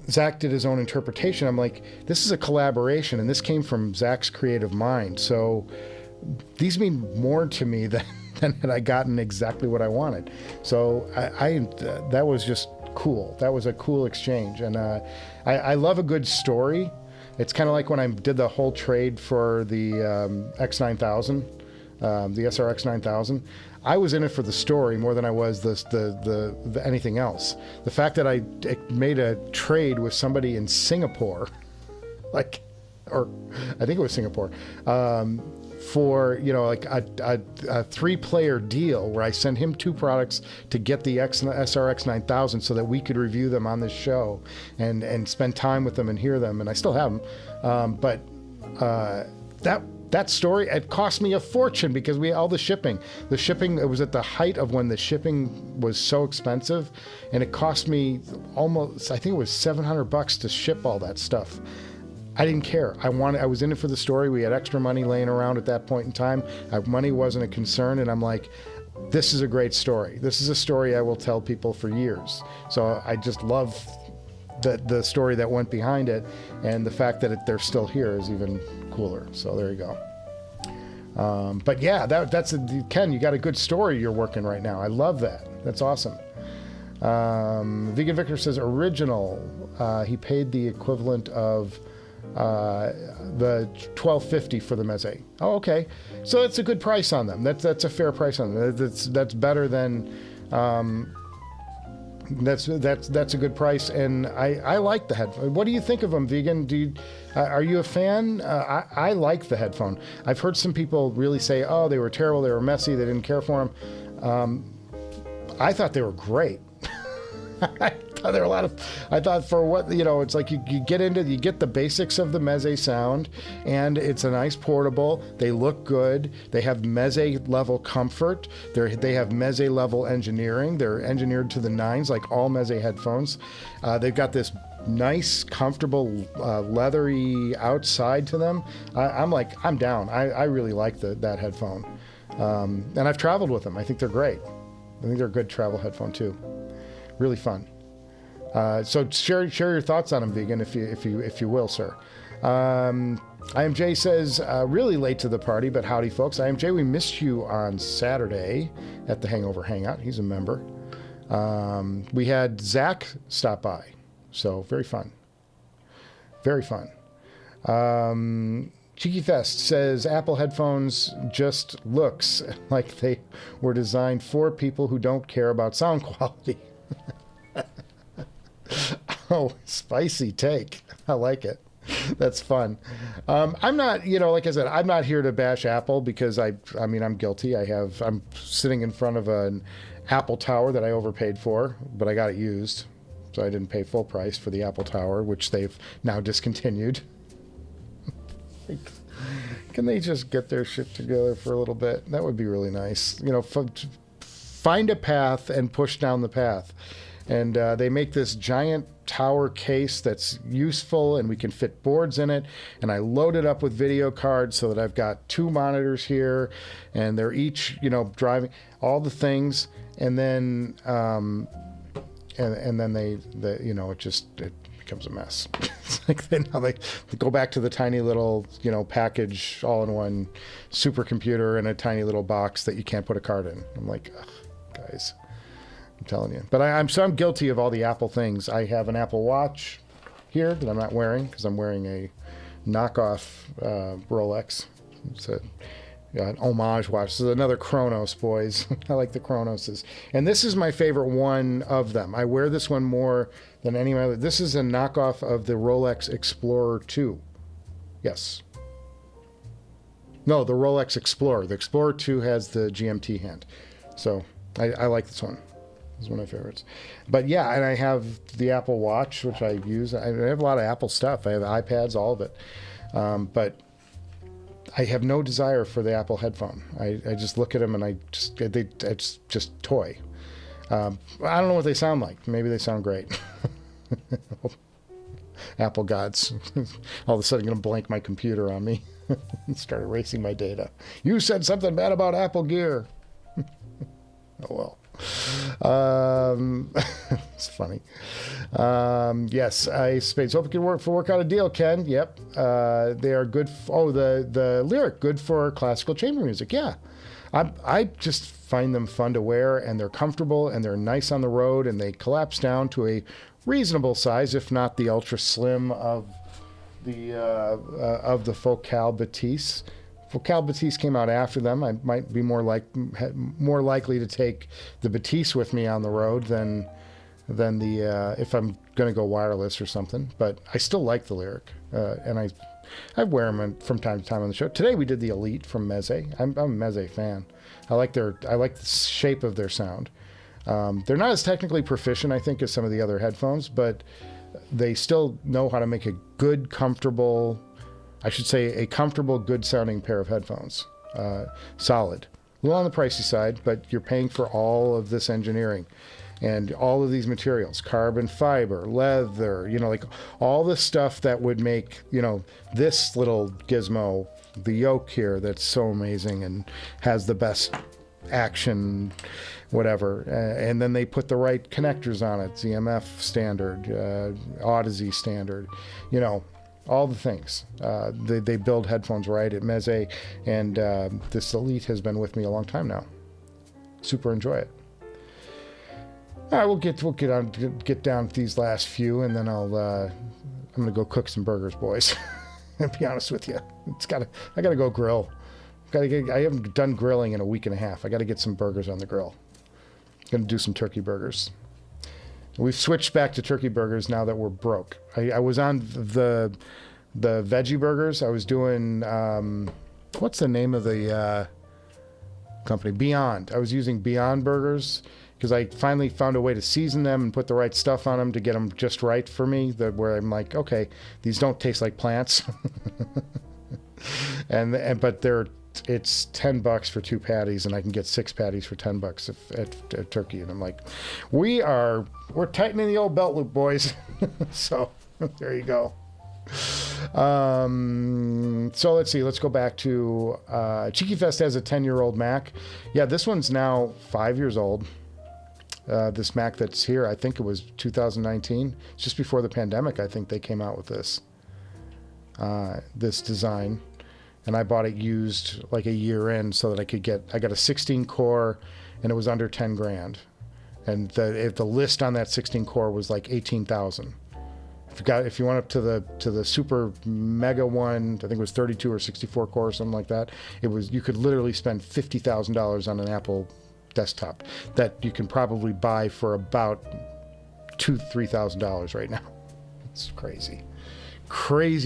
Zach did his own interpretation. I'm like, this is a collaboration, and this came from Zach's creative mind. So these mean more to me than had I gotten exactly what I wanted. So that was just cool. That was a cool exchange. And I love a good story. It's kind of like when I did the whole trade for the X9000, the SRX 9000. I was in it for the story more than I was the anything else. The fact that I made a trade with somebody in Singapore, or I think it was Singapore, for like a 3-player deal where I sent him 2 products to get the SRX 9000 so that we could review them on this show and spend time with them and hear them, and I still have them. But that story, it cost me a fortune because all the shipping, it was at the height of when the shipping was so expensive, and it cost me almost, I think it was $700 to ship all that stuff. I didn't care. I was in it for the story. We had extra money laying around at that point in time. Money wasn't a concern, and I'm like, this is a great story. This is a story I will tell people for years. So I just love the story that went behind it, and the fact that they're still here is even cooler. So there you go. But yeah, that's Ken, you got a good story you're working right now. I love that. That's awesome. Vegan Victor says original. He paid the equivalent of the $12.50 for the Meze. Oh, okay. So that's a good price on them. That's a fair price on them. That's better than. That's a good price, and I like the headphone. What do you think of them, Vegan? Are you a fan? I like the headphone. I've heard some people really say, "Oh, they were terrible. They were messy. They didn't care for them." I thought they were great. I thought for what, it's like you get the basics of the Meze sound, and it's a nice portable. They look good. They have Meze level comfort. They have Meze level engineering. They're engineered to the nines, like all Meze headphones. They've got this nice, comfortable, leathery outside to them. I'm down. I really like that headphone. And I've traveled with them. I think they're great. I think they're a good travel headphone too. Really fun. So share your thoughts on them, Vegan, if you will, sir. IMJ says, really late to the party, but howdy, folks. IMJ, we missed you on Saturday at the Hangover Hangout. He's a member. We had Zach stop by, so very fun. Very fun. Cheeky Fest says, Apple headphones just looks like they were designed for people who don't care about sound quality. Oh, spicy take. I like it. That's fun. I'm not, like I said, I'm not here to bash Apple because I'm guilty. I'm sitting in front of an Apple Tower that I overpaid for, but I got it used. So I didn't pay full price for the Apple Tower, which they've now discontinued. Can they just get their shit together for a little bit? That would be really nice. Find a path and push down the path. And they make this giant tower case that's useful, and we can fit boards in it. And I load it up with video cards so that I've got 2 monitors here, and they're each, driving all the things. And then, and then it becomes a mess. It's like they go back to the tiny little, package, all-in-one supercomputer in a tiny little box that you can't put a card in. I'm like, ugh, guys. I'm telling you. But I'm guilty of all the Apple things. I have an Apple Watch here that I'm not wearing because I'm wearing a knockoff Rolex. It's an homage watch. This is another Chronos, boys. I like the Chronoses. And this is my favorite one of them. I wear this one more than any other. This is a knockoff of the Rolex Explorer 2. Yes. No, the Rolex Explorer. The Explorer 2 has the GMT hand. So I like this one. It's one of my favorites. But yeah, and I have the Apple Watch, which I use. I have a lot of Apple stuff. I have iPads, all of it. But I have no desire for the Apple headphone. I just look at them and it's just toy. I don't know what they sound like. Maybe they sound great. Apple gods. All of a sudden going to blank my computer on me and start erasing my data. You said something bad about Apple gear. Oh well. It's funny. Yes, I Spades hope it can work out a deal, Ken. Yep. They are good. The Lyric, good for classical chamber music. Yeah. I just find them fun to wear, and they're comfortable, and they're nice on the road, and they collapse down to a reasonable size, if not the ultra slim of the Focal Batiste. Focal Batiste came out after them. I might be more likely to take the Batiste with me on the road than the if I'm going to go wireless or something. But I still like the Lyric, and I wear them from time to time on the show. Today we did the Elite from Meze. I'm a Meze fan. I like the shape of their sound. They're not as technically proficient, I think, as some of the other headphones, but they still know how to make a good, comfortable. I should say a comfortable, good-sounding pair of headphones. Solid. A little on the pricey side, but you're paying for all of this engineering and all of these materials, carbon fiber, leather, like all the stuff that would make, this little gizmo, the yoke here, that's so amazing and has the best action, whatever. And then they put the right connectors on it, ZMF standard, Audeze standard, you know, all the things. They build headphones right at Meze, and this Elite has been with me a long time now. Super enjoy it. All right, we'll get down to these last few, and then I'm gonna go cook some burgers, boys. To be honest with you, I gotta go grill. I haven't done grilling in a week and a half. I gotta get some burgers on the grill. Gonna do some turkey burgers. We've switched back to turkey burgers now that we're broke. I was on the veggie burgers. I was doing what's the name of the company? Beyond. I was using Beyond burgers because I finally found a way to season them and put the right stuff on them to get them just right for me. Where I'm like, okay, these don't taste like plants, but it's $10 for 2 patties, and I can get 6 patties for $10 at Turkey. And I'm like, we're tightening the old belt loop, boys. So there you go. So let's see. Let's go back to Cheeky Fest has a 10-year-old Mac. Yeah, this one's now 5 years old. This Mac that's here, I think it was 2019, just before the pandemic. I think they came out with this design, and I bought it used like a year in so that I got a 16 core, and it was under 10 grand, and the list on that 16 core was like 18,000. If you went up to the super mega one, I think it was 32 or 64 core or something like that. You could literally spend $50,000 on an Apple desktop that you can probably buy for about $2,000-$3,000 right now. It's crazy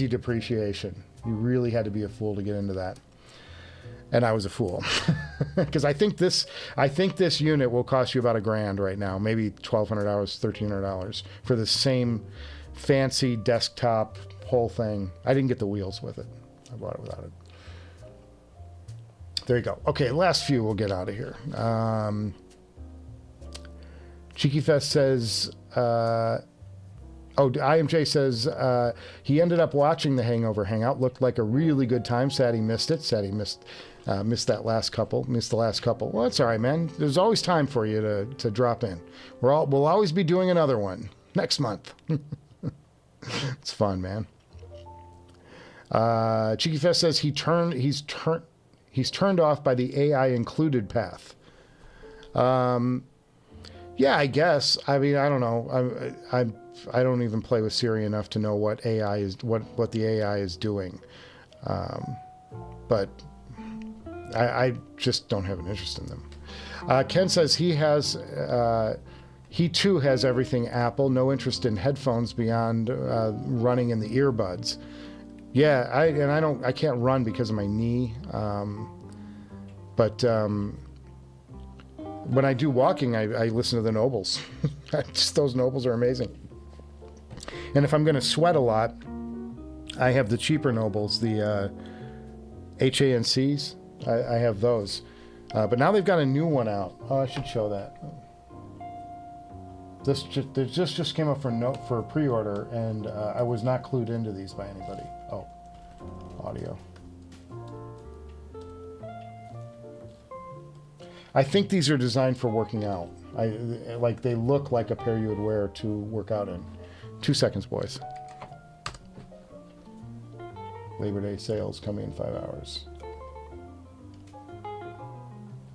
depreciation. You really had to be a fool to get into that, and I was a fool because I think this unit will cost you about $1,000 right now, maybe $1,200, $1,300 for the same fancy desktop whole thing. I didn't get the wheels with it. I bought it without it. There you go. Okay, last few, we'll get out of here. Cheeky Fest says, IMJ says he ended up watching the Hangover Hangout. Looked like a really good time. Sad he missed it. Sad he missed the last couple. Well, that's all right, man. There's always time for you to drop in. We'll always be doing another one next month. It's fun, man. Cheeky Fest says he's turned off by the AI included path. Yeah, I guess. I mean, I don't know. I don't even play with Siri enough to know what the AI is doing. But I just don't have an interest in them. Ken says he too has everything Apple. No interest in headphones beyond running in the earbuds. Yeah, I can't run because of my knee. But when I do walking, I listen to the Nobles. Those Nobles are amazing. And if I'm going to sweat a lot, I have the cheaper Nobles, the H-ANCs. I have those. But now they've got a new one out. Oh, I should show that. This just came up for pre-order, and I was not clued into these by anybody. Oh, audio. I think these are designed for working out. They look like a pair you would wear to work out in. 2 seconds, boys. Labor Day sales coming in 5 hours.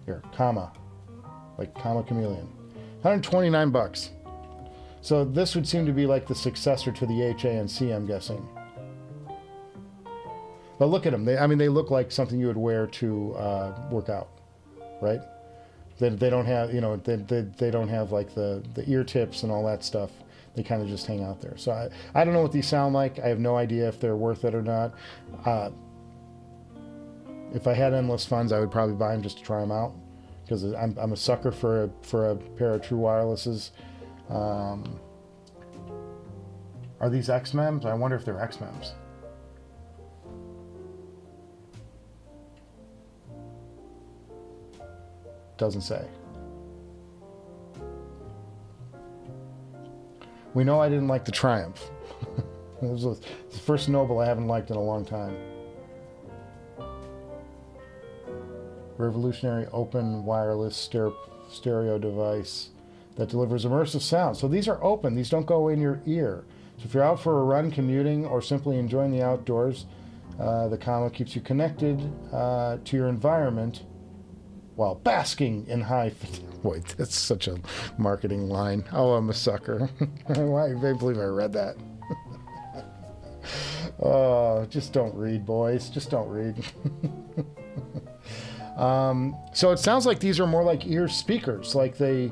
Here, comma chameleon. $129. So this would seem to be like the successor to the H-ANC, I'm guessing. But look at them. They look like something you would wear to work out, right? They don't have, they don't have like the ear tips and all that stuff. They kind of just hang out there. So I don't know what these sound like. I have no idea if they're worth it or not. If I had endless funds, I would probably buy them just to try them out, because I'm a sucker for a pair of true wirelesses. Are these XMEMs? I wonder if they're XMEMs. Doesn't say. We know I didn't like the Triumph. It was the first Noble I haven't liked in a long time. revolutionary open wireless stereo device that delivers immersive sound. So these are open. These don't go in your ear. So if you're out for a run, commuting, or simply enjoying the outdoors, the combo keeps you connected to your environment while basking in high... Wait, that's such a marketing line. Oh, I'm a sucker. Why? I believe I read that. Oh, just don't read, boys. Just don't read. So it sounds like these are more like ear speakers. Like they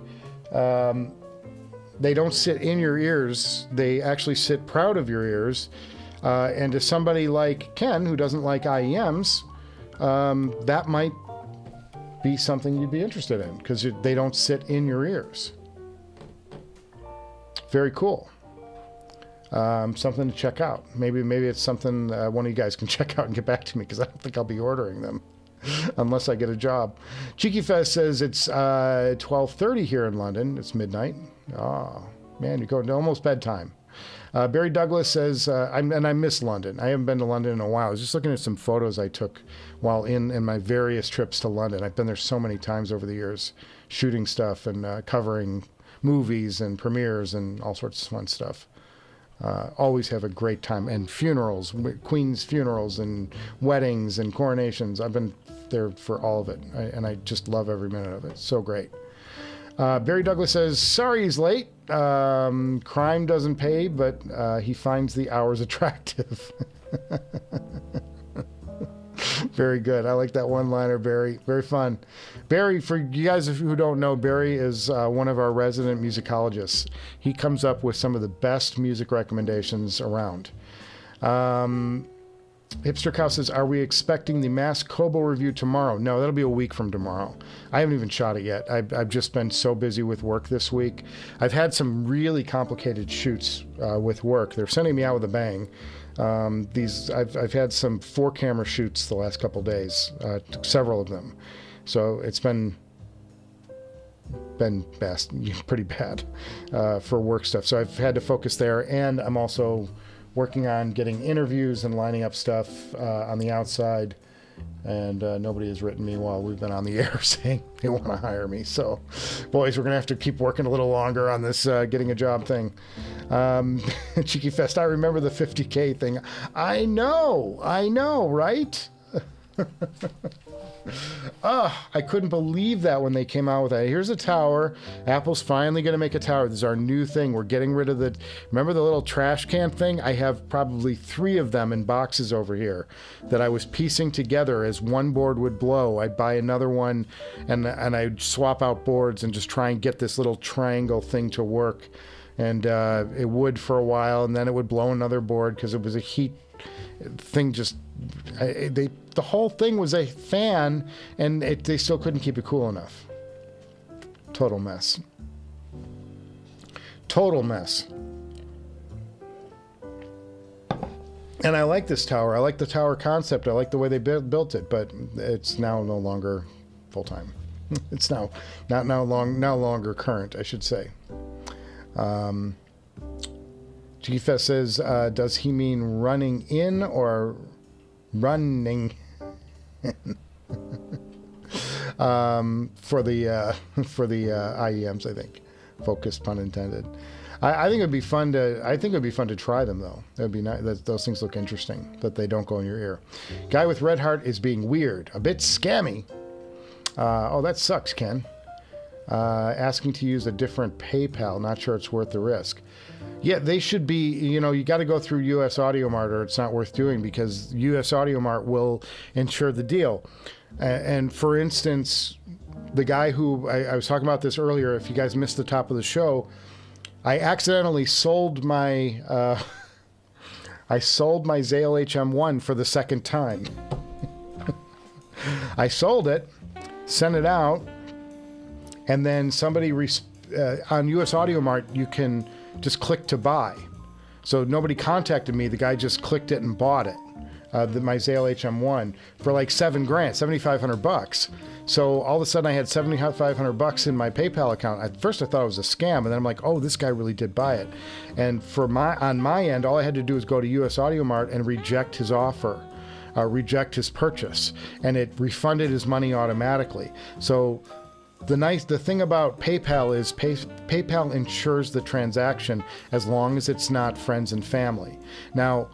don't sit in your ears. They actually sit proud of your ears. And to somebody like Ken, who doesn't like IEMs, that might be something you'd be interested in, because they don't sit in your ears. Very cool. Something to check out. Maybe it's something one of you guys can check out and get back to me, because I don't think I'll be ordering them unless I get a job. Cheeky Fest says it's 12:30 here in London. It's midnight. Oh, man, you're going to almost bedtime. Barry Douglas says, I miss London. I haven't been to London in a while. I was just looking at some photos I took while in my various trips to London. I've been there so many times over the years, shooting stuff and covering movies and premieres and all sorts of fun stuff. Always have a great time. And funerals, Queen's funerals and weddings and coronations. I've been there for all of it. And I just love every minute of it. So great. Barry Douglas says, sorry he's late. Crime doesn't pay, but he finds the hours attractive. Very good. I like that one-liner, Barry. Very fun. Barry, for you guys who don't know, Barry is one of our resident musicologists. He comes up with some of the best music recommendations around. Hipster Cow says, are we expecting the Mass Kobo review tomorrow? No, that'll be a week from tomorrow. I haven't even shot it yet. I've just been so busy with work this week. I've had some really complicated shoots with work. They're sending me out with a bang. I've had some 4-camera shoots the last couple days, several of them. So it's been pretty bad for work stuff. So I've had to focus there, and I'm also working on getting interviews and lining up stuff on the outside, and nobody has written me while we've been on the air saying they want to hire me. So, boys, we're going to have to keep working a little longer on this getting a job thing. Cheeky Fest, I remember the 50K thing. I know, right? I couldn't believe that when they came out with that. Here's a tower. Apple's finally going to make a tower. This is our new thing. We're getting rid of remember the little trash can thing? I have probably 3 of them in boxes over here that I was piecing together. As one board would blow, I'd buy another one, and I'd swap out boards and just try and get this little triangle thing to work. And it would for a while, and then it would blow another board because it was a heat thing. The whole thing was a fan, and they still couldn't keep it cool enough. Total mess. And I like this tower. I like the tower concept. I like the way they built it, but it's now no longer full time. It's now no longer current, I should say. GFest says, does he mean running in or running for the IEMs, I think. FoKus, pun intended. I think it'd be fun to try them, though. It'd be nice. Those things look interesting, that they don't go in your ear. Guy with Red Heart is being weird, a bit scammy. Oh, that sucks, Ken. Asking to use a different PayPal. Not sure it's worth the risk. Yeah, they should be, you got to go through US Audio Mart, or it's not worth doing, because US Audio Mart will ensure the deal. And for instance, the guy who, I was talking about this earlier, if you guys missed the top of the show, I accidentally sold my Zale HM1 for the second time. I sold it, sent it out, and then somebody on US Audio Mart, you can just click to buy. So nobody contacted me. The guy just clicked it and bought it. My Zale HM1 for like $7,500. So all of a sudden I had $7,500 in my PayPal account. At first I thought it was a scam, and then I'm like, oh, this guy really did buy it. And on my end, all I had to do was go to US Audio Mart and reject his offer. reject his purchase, and it refunded his money automatically. So the thing about PayPal is PayPal insures the transaction as long as it's not friends and family. Now,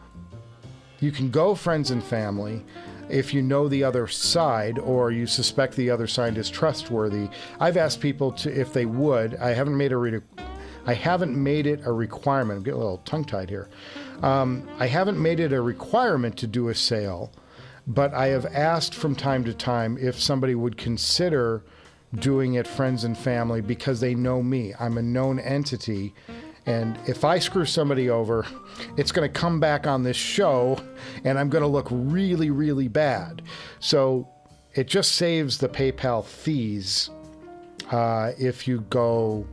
you can go friends and family if you know the other side or you suspect the other side is trustworthy. I've asked people to, if they would. I haven't made it a requirement. I'm getting a little tongue-tied here. I haven't made it a requirement to do a sale, but I have asked from time to time if somebody would consider doing it friends and family because they know me. I'm a known entity. And if I screw somebody over, it's going to come back on this show and I'm going to look really, really bad. So it just saves the PayPal fees if you go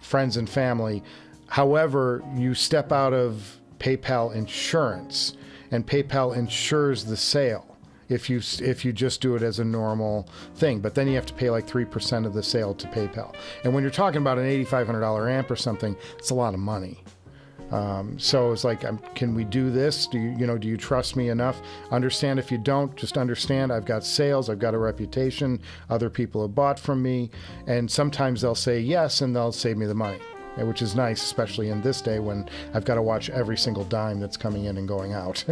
friends and family. However, you step out of PayPal insurance, and PayPal insures the sale if you just do it as a normal thing. But then you have to pay like 3% of the sale to PayPal. And when you're talking about an $8,500 amp or something, it's a lot of money. So it's like, can we do this? Do you trust me enough? Understand if you don't, just understand I've got sales, I've got a reputation, other people have bought from me, and sometimes they'll say yes and they'll save me the money, which is nice, especially in this day when I've got to watch every single dime that's coming in and going out.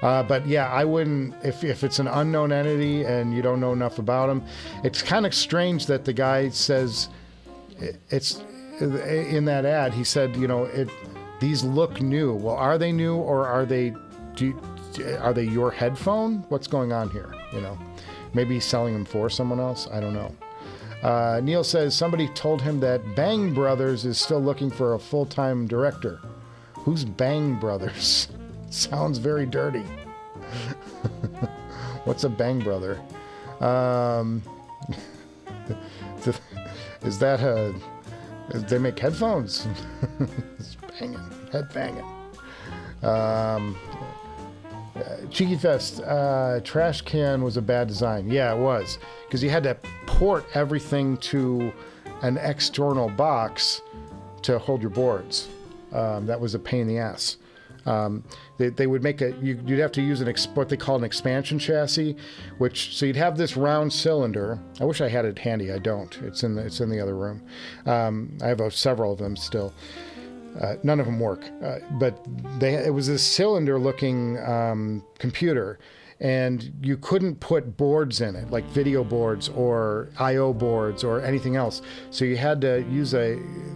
But yeah, I wouldn't, if it's an unknown entity and you don't know enough about them. It's kind of strange that the guy says, it's in that ad, he said, these look new. Well, are they new, or are they your headphone? What's going on here? Maybe he's selling them for someone else. I don't know. Neil says somebody told him that Bang Brothers is still looking for a full-time director. Who's Bang Brothers? Sounds very dirty. What's a Bang Brother? Is that they make headphones? It's banging, head banging. Cheeky Fest, trash can was a bad design. Yeah, it was, because you had to port everything to an external box to hold your boards. That was a pain in the ass. They would make you'd have to use what they call an expansion chassis, so you'd have this round cylinder. I wish I had it handy. I don't. It's in the other room. I have several of them still. None of them work, but it was this cylinder-looking computer, and you couldn't put boards in it, like video boards or I/O boards or anything else. So you had to use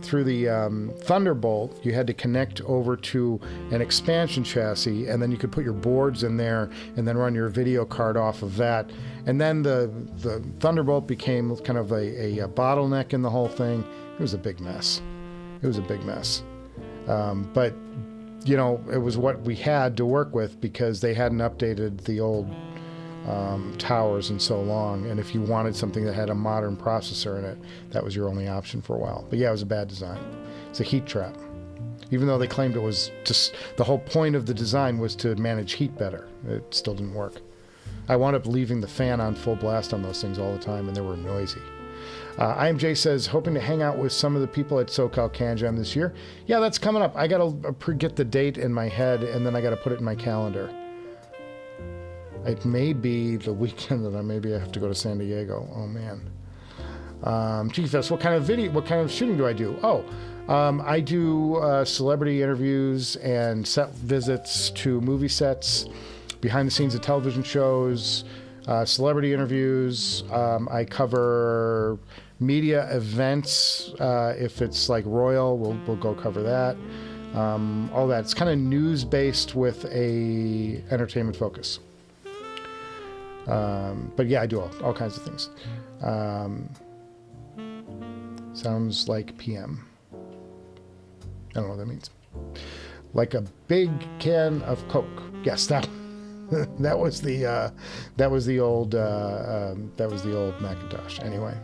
through the Thunderbolt, you had to connect over to an expansion chassis, and then you could put your boards in there and then run your video card off of that. And then the Thunderbolt became kind of a bottleneck in the whole thing. It was a big mess. But it was what we had to work with because they hadn't updated the old towers in so long. And if you wanted something that had a modern processor in it, that was your only option for a while. But yeah, it was a bad design. It's a heat trap. Even though they claimed it was just, the whole point of the design was to manage heat better. It still didn't work. I wound up leaving the fan on full blast on those things all the time, and they were noisy. IMJ says, hoping to hang out with some of the people at SoCal Can Jam this year. Yeah, that's coming up. I got to get the date in my head, and then I got to put it in my calendar. It may be the weekend that maybe I have to go to San Diego. Oh, man. G-Fest, what kind of shooting do I do? I do celebrity interviews and set visits to movie sets, behind the scenes of television shows, celebrity interviews. I cover media events. If it's like Royal, we'll go cover that. All that. It's kind of news based with a entertainment focus. But yeah, I do all kinds of things. Sounds like PM. I don't know what that means. Like a big can of Coke. Yes, that was the old Macintosh. Anyway,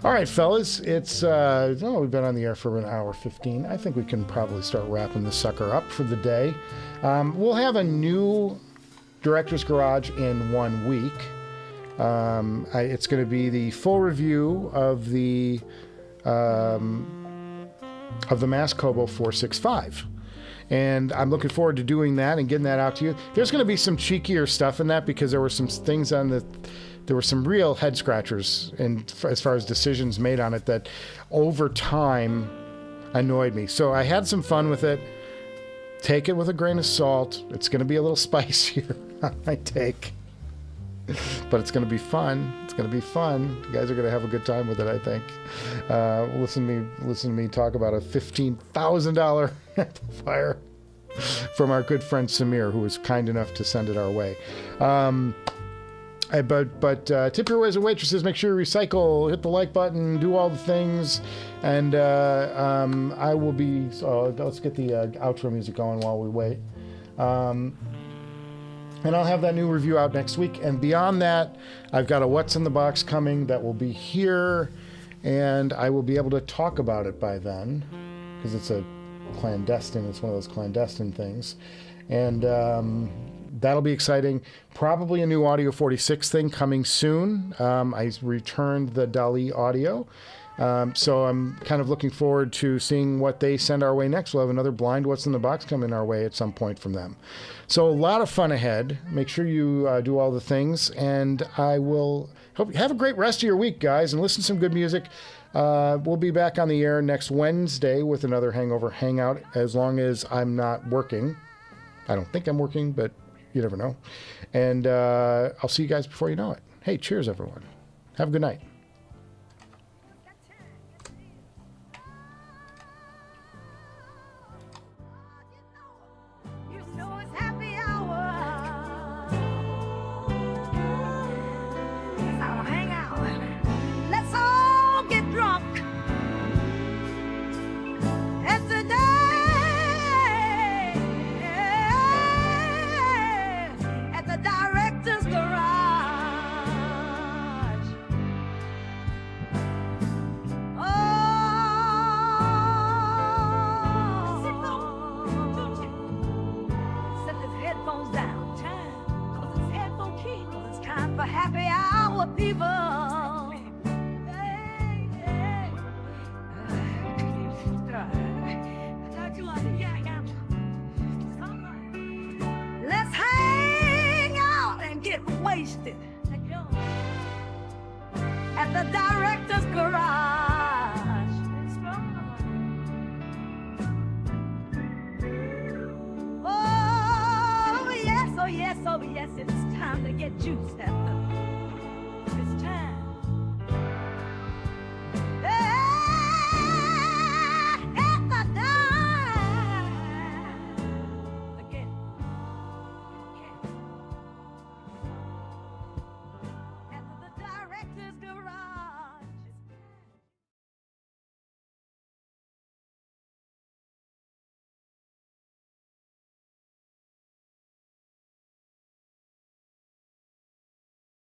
all right, fellas, it's we've been on the air for an hour 15. I think we can probably start wrapping this sucker up for the day. We'll have a new Director's Garage in 1 week. It's going to be the full review of the Mass Kobo 465. And I'm looking forward to doing that and getting that out to you. There's going to be some cheekier stuff in that because there were some things on there were some real head scratchers and as far as decisions made on it that over time annoyed me. So I had some fun with it. Take it with a grain of salt. It's going to be a little spicier on my take. But it's going to be fun. It's going to be fun. You guys are going to have a good time with it, I think. Listen to me talk about a $15,000 amplifier from our good friend Samir, who was kind enough to send it our way. Tip your waiters and waitresses. Make sure you recycle. Hit the like button. Do all the things. And I will be. So let's get the outro music going while we wait. And I'll have that new review out next week. And beyond that, I've got a What's in the Box coming that will be here. And I will be able to talk about it by then. Because it's a clandestine. It's one of those clandestine things. And that'll be exciting. Probably a new Audio 46 thing coming soon. I returned the Dali audio. So I'm kind of looking forward to seeing what they send our way next. We'll have another blind What's in the Box coming our way at some point from them. So a lot of fun ahead. Make sure you do all the things. And I will hope you have a great rest of your week, guys, and listen to some good music. We'll be back on the air next Wednesday with another Hangover Hangout, as long as I'm not working. I don't think I'm working, but you never know. And I'll see you guys before you know it. Hey, cheers, everyone. Have a good night. At the director's garage. Oh yes, oh yes, oh yes, it's time to get juiced.